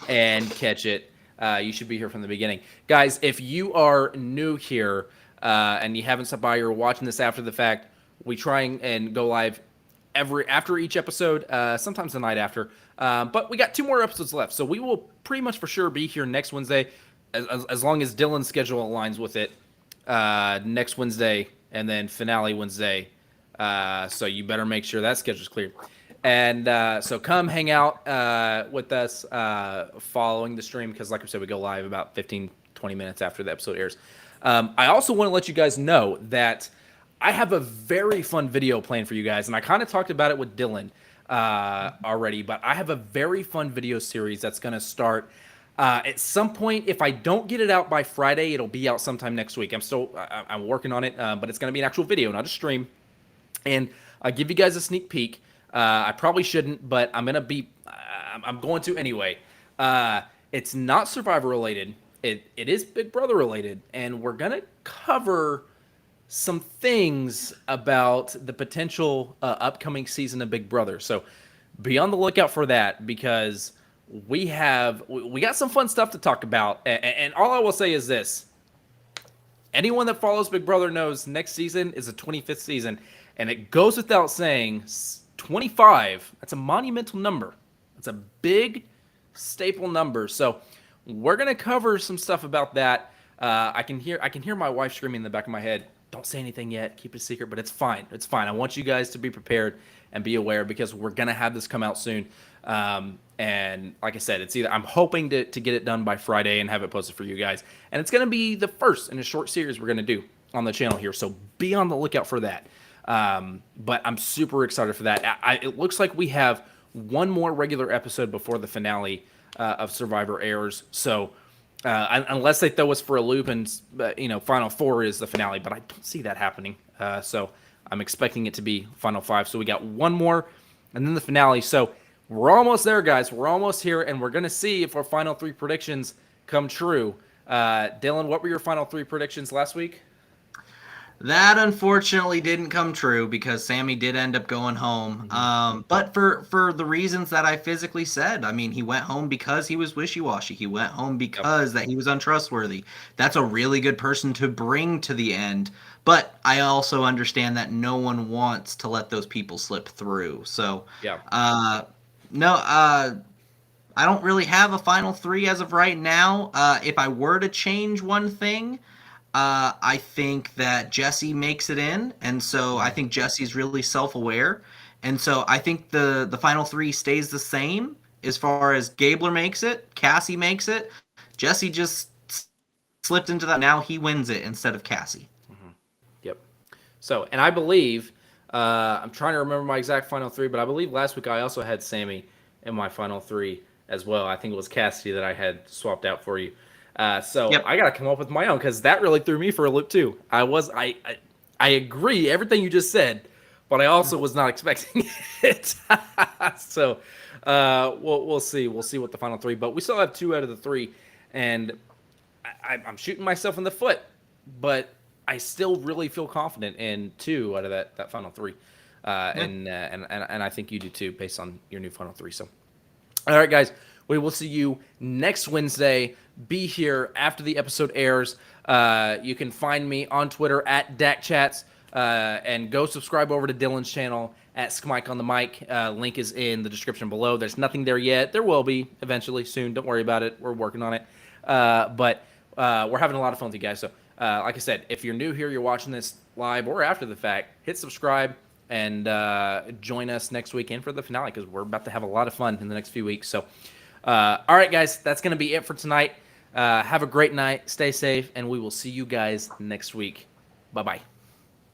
and catch it. You should be here from the beginning. Guys, if you are new here and you haven't stopped by, you're watching this after the fact, we try and go live after each episode, sometimes the night after. But we got 2 more episodes left, so we will pretty much for sure be here next Wednesday, as long as Dylan's schedule aligns with it. Next Wednesday, and then finale Wednesday. So you better make sure that schedule's clear. And so come hang out with us following the stream, because like I said, we go live about 15-20 20 minutes after the episode airs. I also want to let you guys know that I have a very fun video planned for you guys, and I kind of talked about it with Dylan already, but I have a very fun video series that's going to start at some point. If I don't get it out by Friday, it'll be out sometime next week. I'm working on it, but it's going to be an actual video, not a stream. And I'll give you guys a sneak peek. I probably shouldn't, but I'm going to anyway. It's not Survivor related. It is Big Brother related, and we're going to cover some things about the potential upcoming season of Big Brother. So be on the lookout for that, because we got some fun stuff to talk about. And all I will say is this: anyone that follows Big Brother knows next season is the 25th season, and it goes without saying, 25, that's a monumental number. That's a big staple number. So we're going to cover some stuff about that. I can hear my wife screaming in the back of my head, "Don't say anything yet. Keep it a secret." But it's fine. It's fine. I want you guys to be prepared and be aware, because we're going to have this come out soon. And like I said, I'm hoping to get it done by Friday and have it posted for you guys. And it's going to be the first in a short series we're going to do on the channel here. So be on the lookout for that. But I'm super excited for that. It looks like we have one more regular episode before the finale of Survivor airs. So unless they throw us for a loop and Final Four is the finale, but I don't see that happening. So I'm expecting it to be Final Five. So we got one more and then the finale. So we're almost there, guys. We're almost here, and we're going to see if our final three predictions come true. Dylan, what were your final three predictions last week? That unfortunately didn't come true, because Sammy did end up going home. But for the reasons that I physically said, I mean, he went home because he was wishy-washy. He went home because that he was untrustworthy. That's a really good person to bring to the end. But I also understand that no one wants to let those people slip through. So, I don't really have a final three as of right now. If I were to change one thing, I think that Jesse makes it in, and so I think Jesse's really self-aware, and so I think the final three stays the same as far as Gabler makes it, Cassie makes it, Jesse just slipped into that. Now he wins it instead of Cassie. Yep. So, and I believe, I'm trying to remember my exact final three, but I believe last week I also had Sammy in my final three as well. I think it was Cassidy that I had swapped out for you. I got to come up with my own, because that really threw me for a loop too. I agree everything you just said, but I also was not expecting it. So we'll see. We'll see what the final three. But we still have 2 out of the 3, and I'm shooting myself in the foot. But I still really feel confident in 2 out of that final 3, and I think you do too, based on your new final 3. So, all right, guys. We will see you next Wednesday. Be here after the episode airs. You can find me on Twitter at DakChats, and go subscribe over to Dylan's channel at Skmike on the Mic. Link is in the description below. There's nothing there yet. There will be eventually soon. Don't worry about it. We're working on it. But we're having a lot of fun with you guys. So, like I said, if you're new here, you're watching this live or after the fact, hit subscribe and join us next weekend for the finale, because we're about to have a lot of fun in the next few weeks. So, all right, guys, that's going to be it for tonight. Have a great night. Stay safe, and we will see you guys next week. Bye-bye.